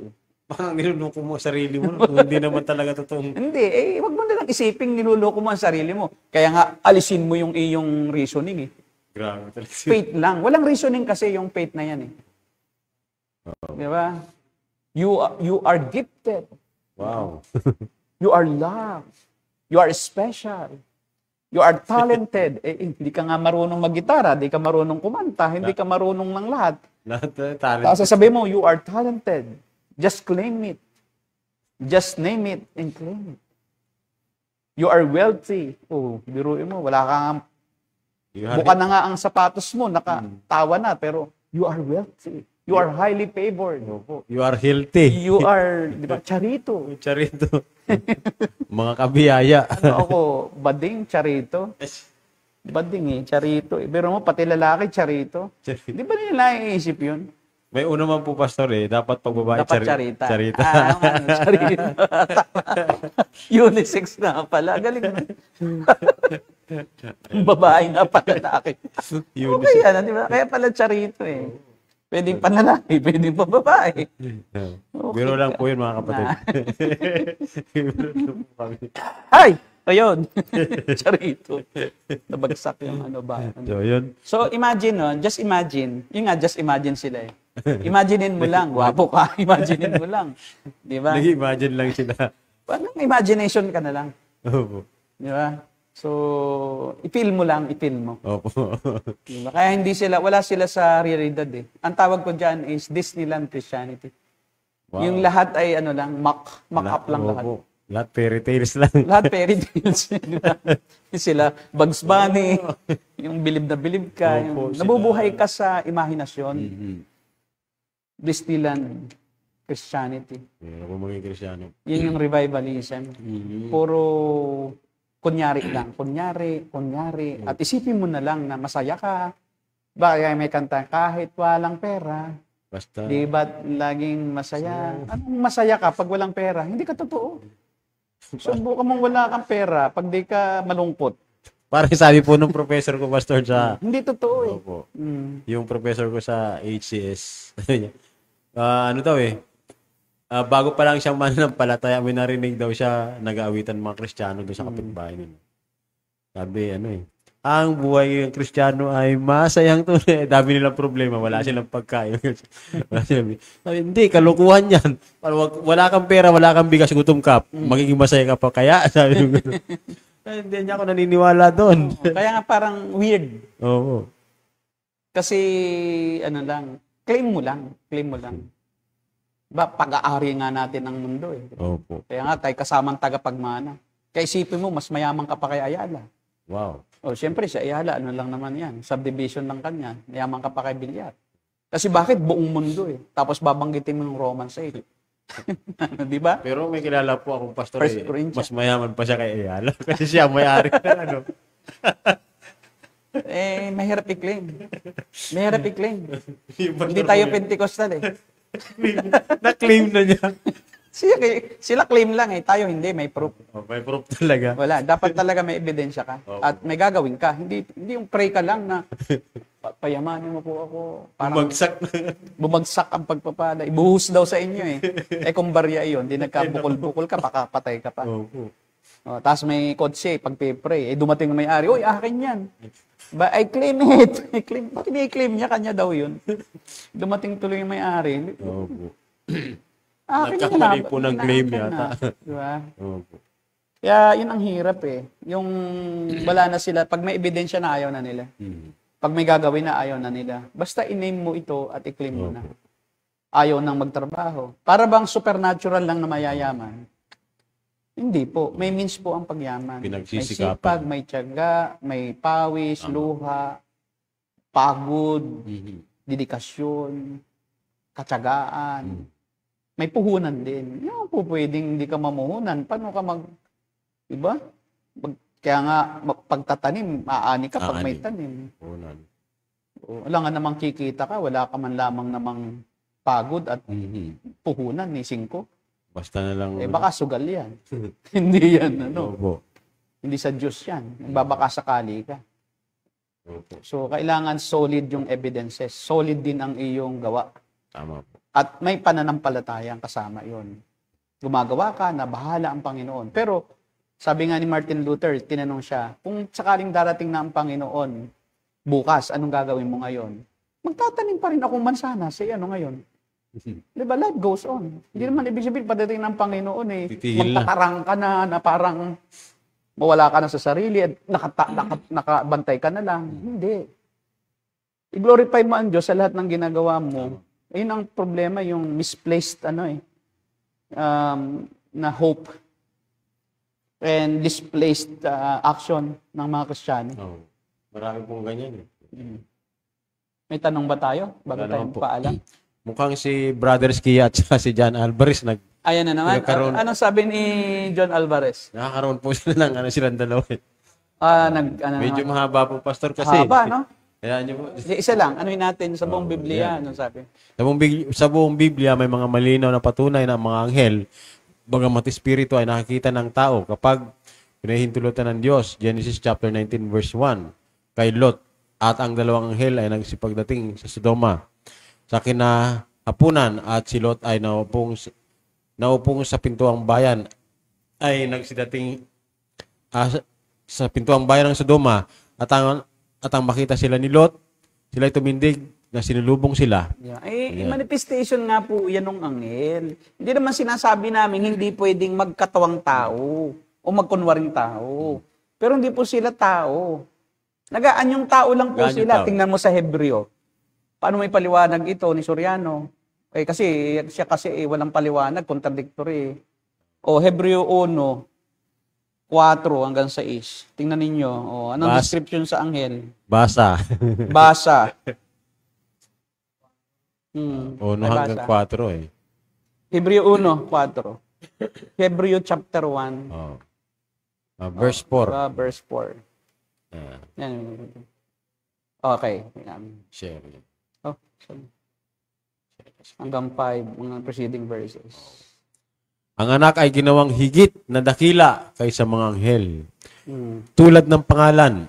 parang niluloko mo sarili mo kung hindi naman talaga totoong. Hindi, wag mo na lang isiping niluloko mo ang sarili mo. Kaya nga, alisin mo yung iyong reasoning eh. Grabe talaga. Faith lang. Walang reasoning kasi yung faith na yan eh. Di ba? You are gifted. Wow. You are loved. You are special. You are talented. Hindi ka nga marunong mag-gitara, hindi ka marunong kumanta, hindi ka marunong ng lahat. Lahat talent. Tapos sasabihin mo, you are talented. Just claim it. Just name it and claim it. You are wealthy. Oh, biruin mo, wala kang buka na nga ang sapatos mo, nakatawa na, pero you are wealthy. You are highly favored. You are healthy. You are, di ba, charito. Charito. Mga kabiyaya. Ano ako, bading, charito. Bading eh, charito. Pero mo, pati lalaki, charito. Di ba nila naiisip yun? May una man po, Pastor, dapat pag babae, Dapat charita. Charita. Charito. Unisex na pala. Galing mo. Babae na pala lalaki. Okay yan, di ba? Kaya pala charito eh. Pwedeng panlalaki, pwedeng pababae. Biro lang po yun, mga kapatid. Biro lang po kami. Ay! Ayun. Charito. Nabagsak yung ano ba. So, yun. So, imagine, no? Just imagine. Yung nga, just imagine sila eh. Imaginein mo lang. Wapo ka. Imaginein mo lang. Di ba? Nag-imagine lang sila. Parang imagination ka na lang. Opo. Di ba? So, i-feel mo lang, i-feel mo. Opo. Diba? Kaya hindi sila, wala sila sa realidad eh. Ang tawag ko dyan is Disneyland Christianity. Wow. Yung lahat ay ano lang, mock-up lang lahat. Opo. Lahat fairy tales lang. Lahat fairy tales. Sila, Bugs Bunny, yung bilib na bilib ka, yung Opo, nabubuhay ka sa imahinasyon. Mm-hmm. Disneyland Christianity. Ako mga Kristyano. Yun yung revivalism. Puro kunyari lang. Kunyari. At isipin mo na lang na masaya ka. Baka may kanta, kahit walang pera. Basta. Di ba laging masaya? Anong masaya ka pag walang pera? Hindi ka totoo. Subukan mong wala kang pera pag di ka malungkot. Parang sabi po nung professor ko, Pastor, sa... Hindi totoo eh. Opo. Yung professor ko sa HCS. Ano daw eh. Bago pa lang siyang mananampalataya, may narinig daw siya nag-aawitan mga Kristiyano doon sa kapitbahay nila. Sabi, ang buhay ng Kristiyano ay masayang tunay. Dami nilang problema, wala silang pagkain. Sabi, hindi, kalukuhan yan. Wala kang pera, wala kang bigas, gutom ka, magiging masaya ka pa. Kaya, sabi ko, hindi niya ako naniniwala doon. Kaya nga parang weird. Oo. Kasi, claim mo lang. Pag-aari nga natin ng mundo eh. Opo. Kaya nga tayo kasamang tagapagmana. Kaya isipin mo, mas mayaman ka pa kay Ayala. Wow. O siyempre si Ayala, ano lang naman yan, subdivision lang kanya, mayaman ka pa kay Bilyar. Kasi bakit buong mundo eh? Tapos babanggitin mo yung Romans 8. Di ba? Pero may kilala po akong pastor First Corinthians. mas mayaman pa siya kay Ayala. Kasi siya may-ari na Mahirap i-claim. Hindi tayo Pentecostal eh. Na-claim na niya. Sila claim lang eh. Tayo hindi, may proof. May proof talaga. Wala. Dapat talaga may ebidensya ka. At may gagawin ka. Hindi yung pray ka lang na payamanin mo po ako. Parang bumagsak ang pagpapala. Ibuhos daw sa inyo eh. Kung barya yun, di nagkabukol-bukol ka, baka patay ka pa. Tapos may kotse, pag-pray, dumating ang may-ari, "Uy, akin yan." I claim it. Kini-claim niya, kanya daw yun. Dumating tuloy yung may-ari. Nagkakamali po ng claim yata. Diba? Kaya yun ang hirap eh. Yung wala na sila, pag may ebidensya na ayaw na nila. Pag may gagawin na ayaw na nila. Basta i-name mo ito at i-claim mo na. Ayaw nang magtrabaho. Para bang supernatural lang na mayayaman? Hindi po. May means po ang pagyaman. May sipag, may tiyaga, may pawis, luha, pagod, dedikasyon, katyagaan. May puhunan din. Yung po pwedeng hindi ka mamuhunan. Paano ka iba? Kaya nga, pagtatanim, aani ka pag may tanim. Puhunan. Wala nga namang kikita ka, wala ka man lamang namang pagod at puhunan ni 5. Basta na lang. Baka sugal yan. Hindi yan, Hindi sa Diyos yan. Baka sakali ka. So, kailangan solid yung evidences. Solid din ang iyong gawa. Tama po. At may pananampalatayang kasama yon. Gumagawa ka na bahala ang Panginoon. Pero, sabi nga ni Martin Luther, tinanong siya, kung sakaling darating na ang Panginoon, bukas, anong gagawin mo ngayon? Magtatanim pa rin akong mansanas. Ano ngayon? Diba? Life goes on. Hindi naman ibig sabihin, padating ng Panginoon magtatarang ka na parang mawala ka na sa sarili at nakabantay ka na lang. Hindi. I-glorify mo ang Diyos sa lahat ng ginagawa mo. Ayun ang problema, yung misplaced na hope and displaced action ng mga Kristiyano. Marami pong ganyan. May tanong ba tayo bago tayo paalam? Mukhang si Brother Skia at si John Alvarez ayan na naman. Anong sabi ni John Alvarez? Nakakaroon po sila ng silang dalawa. Medyo mahaba po, Pastor, kasi. Mahaba, no? Kaya nyo po. Isa lang, anuhin natin sa buong Biblia, anong sabi? Sa buong Biblia, may mga malinaw na patunay na mga anghel, bagamat espiritu ay nakikita ng tao kapag pinahintulutan ng Diyos. Genesis chapter 19 verse 1. Kay Lot at ang dalawang anghel ay nagsipagdating sa Sodoma sa kinahapunan at si Lot ay naupong sa pintuang bayan ay nagsidating sa pintuang bayan ng Sodoma at ang makita sila ni Lot, sila ay tumindig na sinulubong sila. Manifestation nga po yan ng anghel. Hindi naman sinasabi namin hindi pwedeng magkatawang tao o magkunwaring tao. Pero hindi po sila tao. Nagaanyong tao lang po sila. Tingnan mo sa Hebreo. Paano may paliwanag ito ni Soriano? Kasi siya walang paliwanag, contradictory. O Hebreo 1, 4 hanggang 6. Tingnan ninyo. Anong description sa anghel? Basa. Hanggang 4 Hebreo 1, 4. Hebreo chapter 1. Verse 4. Verse 4. Okay. Share. Hanggang 5, mga preceding verses. Ang anak ay ginawang higit na dakila kaysa mga anghel. Tulad ng pangalan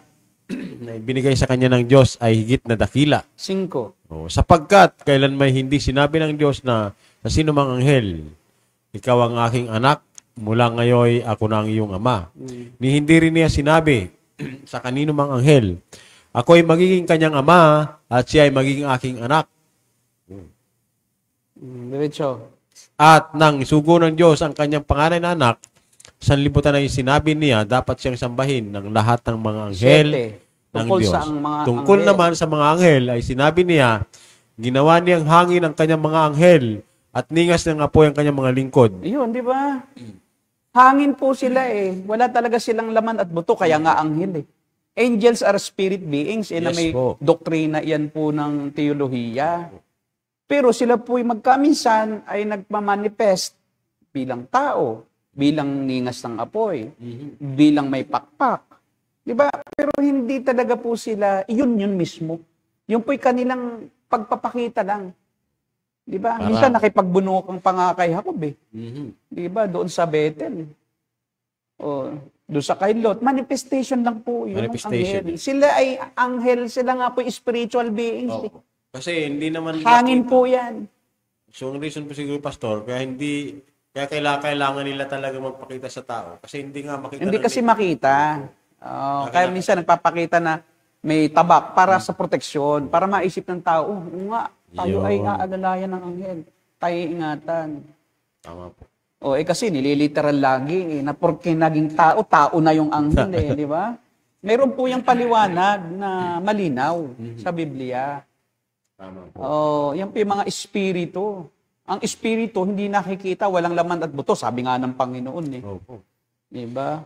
na binigay sa kanya ng Diyos ay higit na dakila. 5. Sapagkat kailan may hindi sinabi ng Diyos na sa sino mang anghel, ikaw ang aking anak, mula ngayon ako na ang iyong ama. Ni hindi rin niya sinabi sa kanino mang anghel, ako ay magiging kanyang ama at siya ay magiging aking anak. Diretso. At nang isugo ng Diyos ang kanyang panganay na anak, sanlibutan ay sinabi niya, dapat siyang sambahin ng lahat ng mga anghel ng Diyos. Tungkol naman sa mga anghel ay sinabi niya, ginawa niyang hangin ang kanyang mga anghel at ningas ng apoy ang kanyang mga lingkod. Yun, di ba? Hangin po sila eh. Wala talaga silang laman at buto, kaya nga anghel eh. Angels are spirit beings na may doktrina yan po ng teolohiya. Pero sila po'y magkaminsan ay nagmamanifest bilang tao, bilang ningas ng apoy, bilang may pakpak. Diba? Pero hindi talaga po sila, yun mismo. Yung po'y kanilang pagpapakita lang. Di ba? Para- Minsan nakipagbunukang pa nga kay Jacob eh. Mhm. Di ba? Doon sa Bethel. O, doon sa kay Lot. Manifestation lang po yun. ng Manifestation. anghel. Sila ay anghel. Sila nga po spiritual beings. eh. Oo. Kasi hindi naman Hangin po yan. So, ang reason po siguro, Pastor, kaya kailangan nila talaga magpakita sa tao. Kasi hindi nga makita Hindi ng- kasi makita. Kaya minsan nagpapakita na may tabak para sa proteksyon, para maisip ng tao, oo nga, tayo ay Yun. aalalayan ng anghel. Tayo ingatan. Tama po. Kasi nililiteral lagi na porque naging tao, tao na yung anghel di ba? Meron po yung paliwanag na malinaw sa Biblia. Tama po. Yan po yung mga espiritu. Ang espiritu hindi nakikita, walang laman at buto, sabi nga ng Panginoon Opo. Di ba?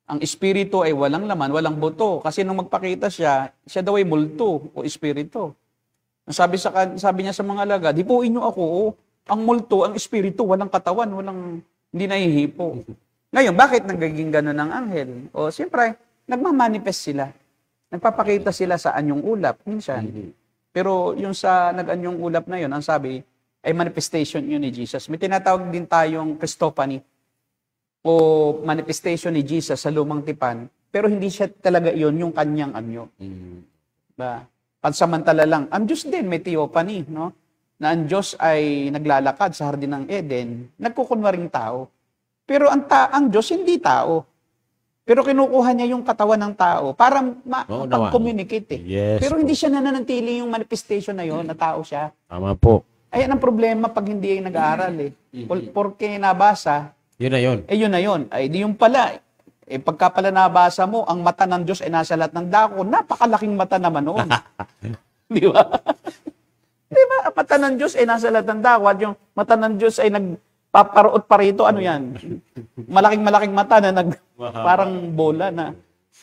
Ang espiritu ay walang laman, walang buto. Kasi nung magpakita siya daw ay multo o espiritu. Sabi niya sa mga alagad, hipuin niyo ako. Ang multo, ang espiritu, walang katawan, hindi nahihipo. Ngayon, bakit nagiging gano'n ang anghel? Siyempre, nagmamanifest sila. Nagpapakita sila sa anyong ulap, minsan. Pero yung sa nag-anyong ulap na yun, ang sabi, ay manifestation yun ni Jesus. May tinatawag din tayong Christophany o manifestation ni Jesus sa lumang tipan, pero hindi siya talaga yun yung kanyang anyo. Ba? Pansamantala lang. Ang Diyos din, may theophany, no? Na ang Diyos ay naglalakad sa Hardin ng Eden, nagkukunwaring tao. Pero ang Diyos hindi tao. Pero kinukuha niya yung katawan ng tao para makapag-communicate eh. Yes, pero po. hindi siya nananatili yung manifestation na yon na tao siya. Tama po. Ayan ang problema pag hindi ay nag-aaral eh. Porque nabasa, Yun na yun. yun na yun. Ay, di yung pala. Pagka pala nabasa mo, ang mata ng Diyos ay nasa lahat ng dako. Napakalaking mata naman noon. Di ba? Di ba? Ang mata ng Diyos ay nasa lahat ng dako. At yung mata ng Diyos ay nagpaparoot pa rito. Ano yan? Malaking mata na parang bola na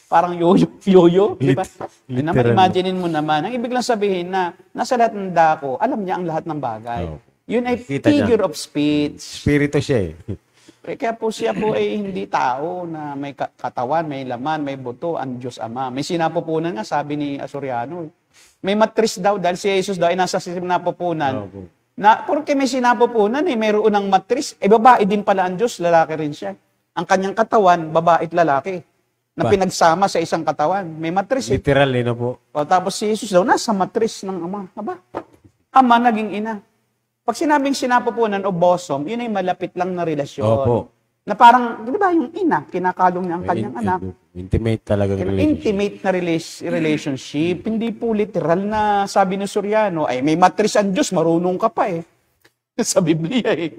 parang yoyo. Di ba? Literal. Imaginein mo naman. Ang ibig lang sabihin na nasa lahat ng dako, alam niya ang lahat ng bagay. Oh. Yun ay Nakita niya. figure of speech. Spirito siya eh. Kaya po siya po ay hindi tao na may katawan, may laman, may buto, ang Diyos Ama. May sinapupunan nga, sabi ni Asoriano. May matris daw, dahil si Jesus daw ay nasa sinapupunan. Opo. Porque may sinapupunan mayroon ng matris. Babae din pala ang Diyos, lalaki rin siya. Ang kanyang katawan, babae at lalaki. Na pinagsama sa isang katawan. May matris eh. Literal eh na po. Tapos si Jesus daw, nasa matris ng Ama. Ama naging ina. Pag sinabing sinapupunan o bosom, yun ay malapit lang na relasyon. Opo. Na parang, di ba, yung ina, kinakalong niya ang kanyang anak. Intimate talaga Intimate na relationship. Hindi po literal na sabi ni Soriano, ay may matris ang Diyos, marunong ka pa eh. Sa Biblia eh.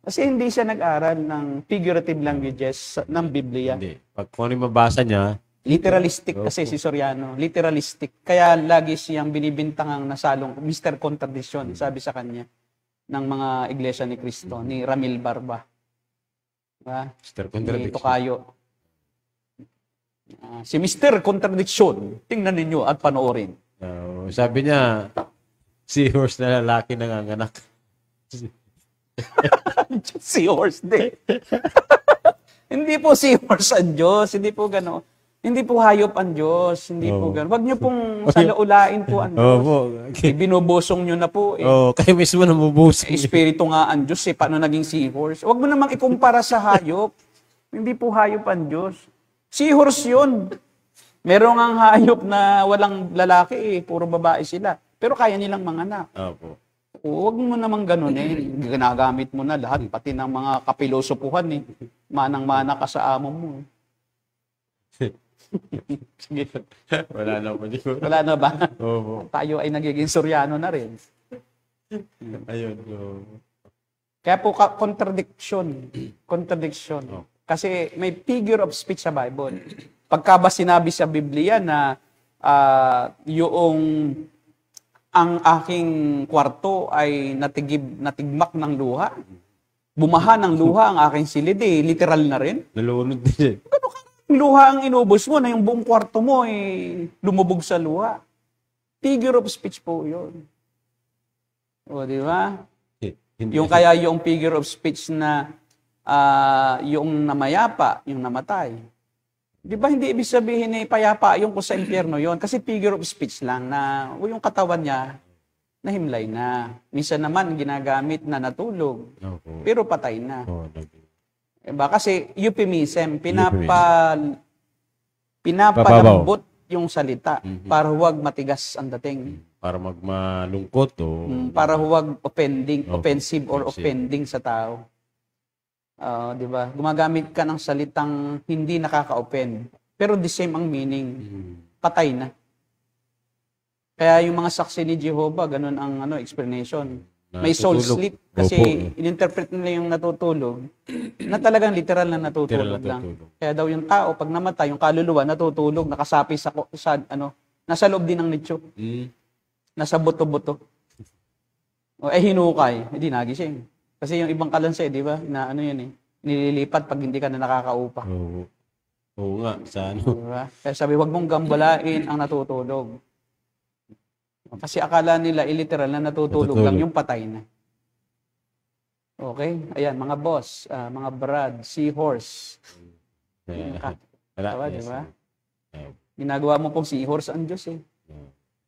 Kasi hindi siya nag-aral ng figurative languages ng Biblia. Hindi. Pag kung ano yung mabasa niya, Literalistic kasi si Soriano. Literalistic. Kaya lagi siyang binibintangang nasalong Mr. Contradiction, sabi sa kanya, ng mga iglesia ni Cristo, ni Ramil Barba. Diba? Mr. Ni Contradiction. Tocayo. Si Mr. Contradiction, tingnan ninyo at panoorin. Sabi niya, seahorse na lalaki nanganganak. Si horse din. Hindi po si horse ang Diyos. Hindi po gano'n. Hindi po hayop ang Diyos. Hindi po gano'n. Huwag niyo pong salaulain po ang Diyos. Opo. Binubosong niyo na po eh. Kayo mismo namubusing. Espiritu nga ang Diyos eh. Paano naging seahorse? Huwag mo namang ikumpara sa hayop. Hindi po hayop ang Diyos. Seahorse yun. Merong ang hayop na walang lalaki eh. Puro babae sila. Pero kaya nilang manganak. Opo. Huwag mo namang ganun eh. Ginagamit mo na lahat. Pati ng mga kapilosopuhan eh. Manang-mana ka sa amo mo. Sige. Wala na po siguro. Wala na ba? Opo. Tayo ay nagiging Soriano na rin. Ayun. Kaya po contradiction. Kasi may figure of speech sa Bible. Pagka ba sinabi sa Biblia na yung ang aking kwarto ay natigmak ng luha, bumaha ng luha ang aking silid literal na rin. Nalunod din siya. Luha ang inubos mo na yung buong kwarto mo ay lumubog sa luha. Figure of speech po yun. O, di ba? Yung kaya yung figure of speech na yung namayapa, yung namatay. Di ba hindi ibig sabihin payapa yung kung sa impyerno yon? Kasi figure of speech lang na yung katawan niya nahimlay na. Minsan naman ginagamit na natulog, Opo. pero patay na. Oo, Diba? Kasi euphemism, pinapalambot yung salita para huwag matigas ang dating. para magmalungkot o Para huwag offending, Opo, offensive or offensive. offending sa tao. Di ba? Gumagamit ka ng salitang hindi nakaka-offend. Pero the same ang meaning. Patay na. Kaya yung mga saksi ni Jehovah, ganun ang explanation. May soul Natutulog. sleep kasi Opo. ininterpret nila yung natutulog na talagang literal na natutulog Literal na lang. natutulog. Kaya daw yung tao, pag namatay, yung kaluluwa natutulog, nakasapi sa nasa loob din ng nicho. Nasa buto-buto. Hinukay, hindi nagising. Kasi yung ibang kalanse, di ba? Na yan nililipat pag hindi ka na nakakaupa. Oo. Oo nga, sa Diba? Kaya sabi, wag mong gambalain ang natutulog. Kasi akala nila, literal na natutulog lang yung patay na. Okay? Ayan, mga boss, mga brad, seahorse. Wala, Diba? Eh, Ginagawa mo pong seahorse ang Diyos eh.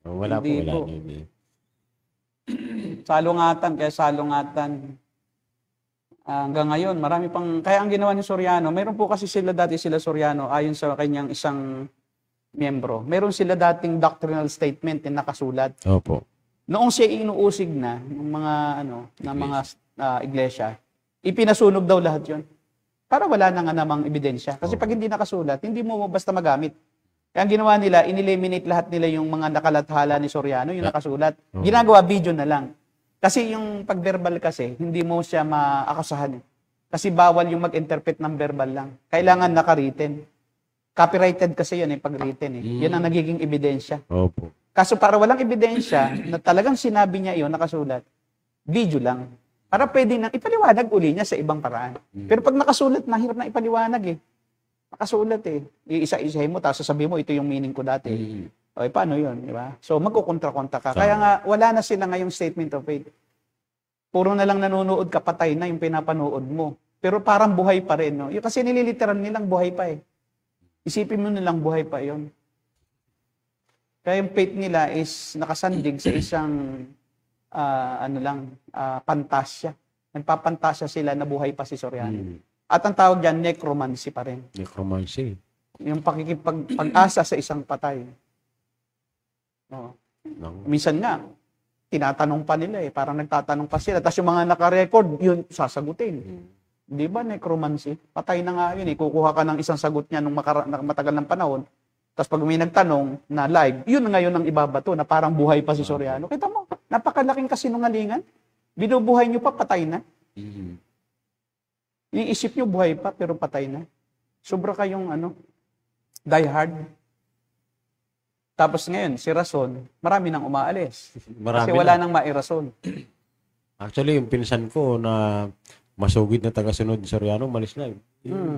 Wala po, Hindi wala. po. Hindi. Salungatan, kaya salungatan. Hanggang ngayon, marami pang, kaya ang ginawa ni Soriano, mayroon po kasi dati sila Soriano, ayon sa kanyang isang miyembro, meron sila dating doctrinal statement na nakasulat. Opo. Noong siya inuusig na, ng mga, ng mga iglesia, ipinasunog daw lahat yon para wala na nga namang ebidensya. Kasi pag hindi nakasulat, hindi mo basta magamit. Kaya ang ginawa nila, ineliminate lahat nila yung mga nakalathala ni Soriano, yung nakasulat. Ginagawa video na lang. Kasi yung pag-verbal kasi, hindi mo siya maakasahan. Kasi bawal yung mag-interpret ng verbal lang. Kailangan naka-written. Copyrighted kasi yun pag-written. Yan ang nagiging ebidensya. Opo. Kaso para walang ebidensya na talagang sinabi niya iyon, nakasulat, video lang. Para pwede nang ipaliwanag uli niya sa ibang paraan. Pero pag nakasulat, hirap na ipaliwanag Nakasulat Iisa-isahin mo, tapos sasabihin mo, ito yung meaning ko dati. Okay, paano yun? Di ba? So, magkukontra-kontra ka. Kaya nga, wala na sila ngayong statement of faith. Puro na lang nanonood ka, patay na yung pinapanood mo. Pero parang buhay pa rin. No? Yung kasi nililiteral nilang buhay pa Isipin mo nilang buhay pa yon. Kaya yung faith nila is nakasandig sa isang pantasya. Nagpapantasya sila na buhay pa si Soriano. At ang tawag dyan, necromancy pa rin. Necromancy. Yung pag-asa sa isang patay. Minsan nga, tinatanong pa nila parang nagtatanong pa sila. Tapos yung mga naka-record, yun sasagutin. Di ba necromancy? Patay na nga yun Kukuha ka ng isang sagot niya nung matagal ng panahon. Tapos pag may nagtanong na live, yun ngayon ang ibabato na parang buhay pa si Soriano. Kita mo, napakalaking kasinungalingan. Binubuhay niyo pa, patay na. Iisip niyo buhay pa, pero patay na. Sobra kayong die hard. Tapos ngayon, si Rason, marami nang umaalis. Kasi wala nang mairason. Actually, yung pinsan ko na masugid na taga-sunod ni Soriano, malis na.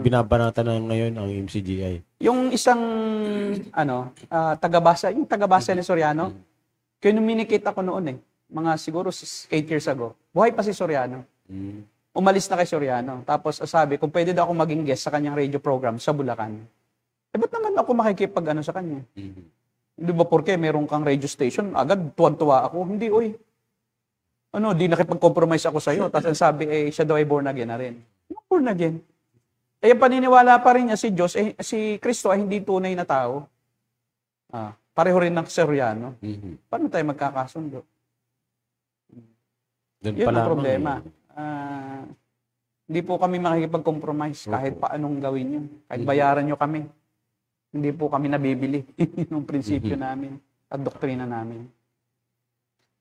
Binabanata na ngayon ang MCGI. Yung isang, tagabasa ni Soriano, kinuminikate ako noon mga siguro 8 years ago. Buhay pa si Soriano. Umalis na kay Soriano. Tapos sabi, kung pwede daw ako maging guest sa kanyang radio program sa Bulacan. Ba't naman ako makikipag sa kanya? Di ba porke meron kang radio station, agad tuwan-tuwa ako. Hindi, di nakipag-compromise ako sa'yo. Tapos sabi, siya daw ay born again na rin. Born again. Paniniwala pa rin niya si Diyos, si Kristo ay hindi tunay na tao. Pareho rin ng Soriano. Paano tayo magkakasundo? Yun ang problema. Hindi po kami makikipag-compromise kahit paanong gawin yun. Kahit bayaran nyo kami. Hindi po kami nabibili ng prinsipyo namin at doktrina namin.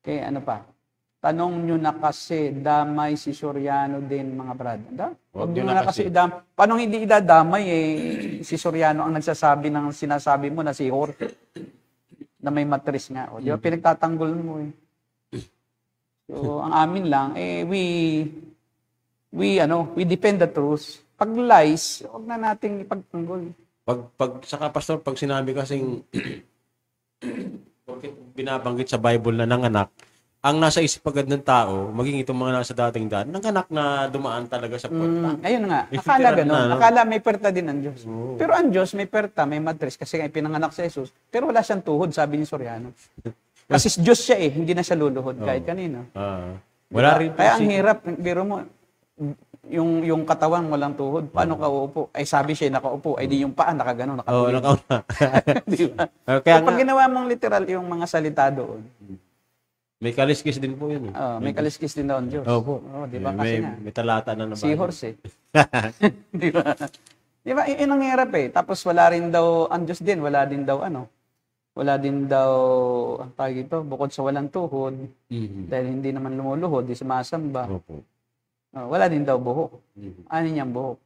Okay, ano pa? Tanong nyo na kasi damay si Soriano din, mga brad. Huwag nyo na kasi idamay. Paano hindi idadamay si Soriano ang nagsasabi ng sinasabi mo na si Hor na may matris nga. Di ba pinagtatanggol mo So, ang amin lang, we defend the truth. Pag lies, huwag na nating ipagtanggol. Saka pastor, pag sinabi kasing binabanggit sa Bible na nanganak, ang nasa isip agad ng tao, maging itong mga nasa dating daan, nanganak na dumaan talaga sa puerta. Ayun nga, akala gano'n. Akala may puerta din ang Diyos. Pero ang Diyos may puerta, may matris, kasi pinanganak sa Jesus. Pero wala siyang tuhod, sabi ni Soriano. Kasi Diyos siya eh, hindi na siya luluhod kahit kanino. Wala rin po Kaya ang hirap, biro mo, yung katawan walang tuhod, paano ka uupo? Ay sabi siya nakaupo, ay di yung paa nakagano, Oo, nakatuwid. nakauna. Di ba? Kaya Pag nga, ginawa mong literal yung mga salita doon, may kaliskis din po yun. may kaliskis din daw ang Diyos. Opo. Di ba? Kasi nga, May talata na naman. seahorse eh. Di ba? Di ba? Yun ang hirap eh. Tapos wala rin daw, ang Diyos din, wala din daw ang tawag ito, bukod sa walang tuhod, dahil hindi naman lumuluhod, di sumasamba, Opo. wala din daw buhok. Ano niyang buhok?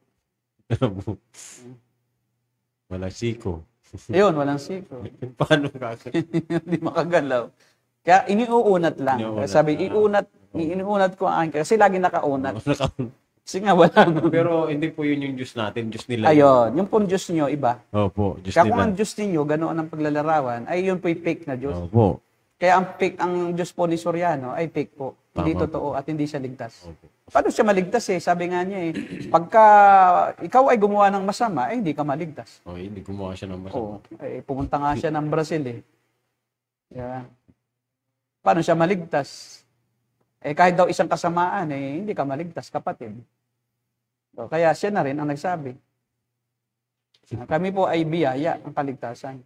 Wala siko. Ayun, walang siko. Paano kaka? Hindi makagalaw. Kaya iniuunat lang. Iniuunat. Sabi, inuunat ko ang aking, kasi lagi nakaunat. Kasi nga wala. Pero hindi po yun yung Diyos natin. Diyos nila. Ayun, yung pong Diyos nyo, iba. Opo. Diyos Kaya kung nila. ang Diyos ninyo, ganoon ang paglalarawan, ay yun po yung fake na Diyos. Opo. Kaya ang Diyos po ni Soriano ay fake po. Hindi Tama totoo at hindi siya ligtas. Opo. Paano siya maligtas eh? Sabi nga niya eh, pagka ikaw ay gumawa ng masama, ay hindi ka maligtas. Okay, hindi gumawa siya ng masama. Oo. Eh, pumunta nga siya ng Brazil eh. Yeah. Paano siya maligtas? Eh kahit daw isang kasamaan, eh hindi ka maligtas, kapatid. So, kaya siya na rin ang nagsabi. Kami po ay biyaya ang kaligtasan.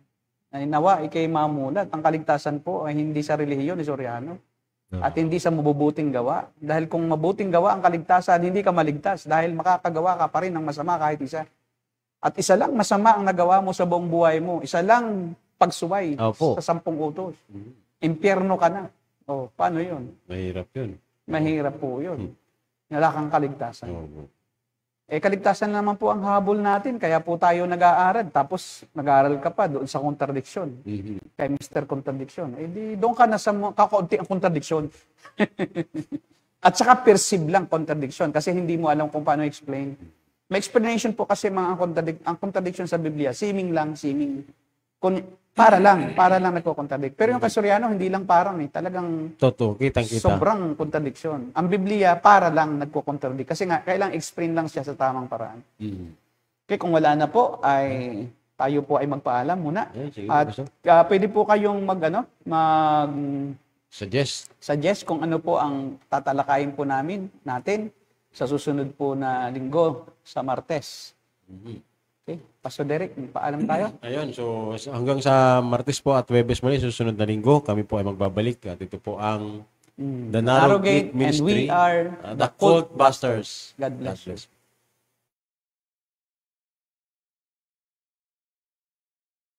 Ay nawa, ikay mamulat. Ang kaligtasan po ay hindi sa relihiyon ni Soriano. At hindi sa mabubuting gawa. Dahil kung mabuting gawa ang kaligtasan, hindi ka maligtas. Dahil makakagawa ka pa rin ng masama kahit isa. At isa lang masama ang nagawa mo sa buong buhay mo. Isa lang pagsuway Opo. sa 10 utos. Impyerno ka na. O, paano yun? Mahirap yun. Mahirap po yun. Wala kang kaligtasan. Opo. Eh, kaligtasan naman po ang habol natin. Kaya po tayo nag-aaral. Tapos, nag-aaral ka pa doon sa contradiction. Kay Mr. Contradiction. Eh, di, doon ka na sa kakaunti ang contradiction. At saka perceive lang contradiction. Kasi hindi mo alam kung paano explain. May explanation po kasi mga ang contradiction sa Biblia. Seeming lang, seeming. Para lang nagko-contradict. Pero yung kay Soriano, hindi lang parang eh. Talagang Totoo, kitang-kita. sobrang contradiction. Ang Biblia, para lang nagko-contradict. Kasi nga, kailang explain lang siya sa tamang paraan. Kaya kung wala na po, ay tayo po ay magpaalam muna. Sige, At Pastor. pwede po kayong suggest kung ano po ang tatalakayin po natin sa susunod po na linggo sa Martes. Okay, Pastor Derek, paalam tayo. Ayun, so hanggang sa Martes po at Huwebes muli, susunod na linggo, kami po ay magbabalik. At ito po ang The Narrow Gate and Ministry, we are The Cult Busters. God bless you.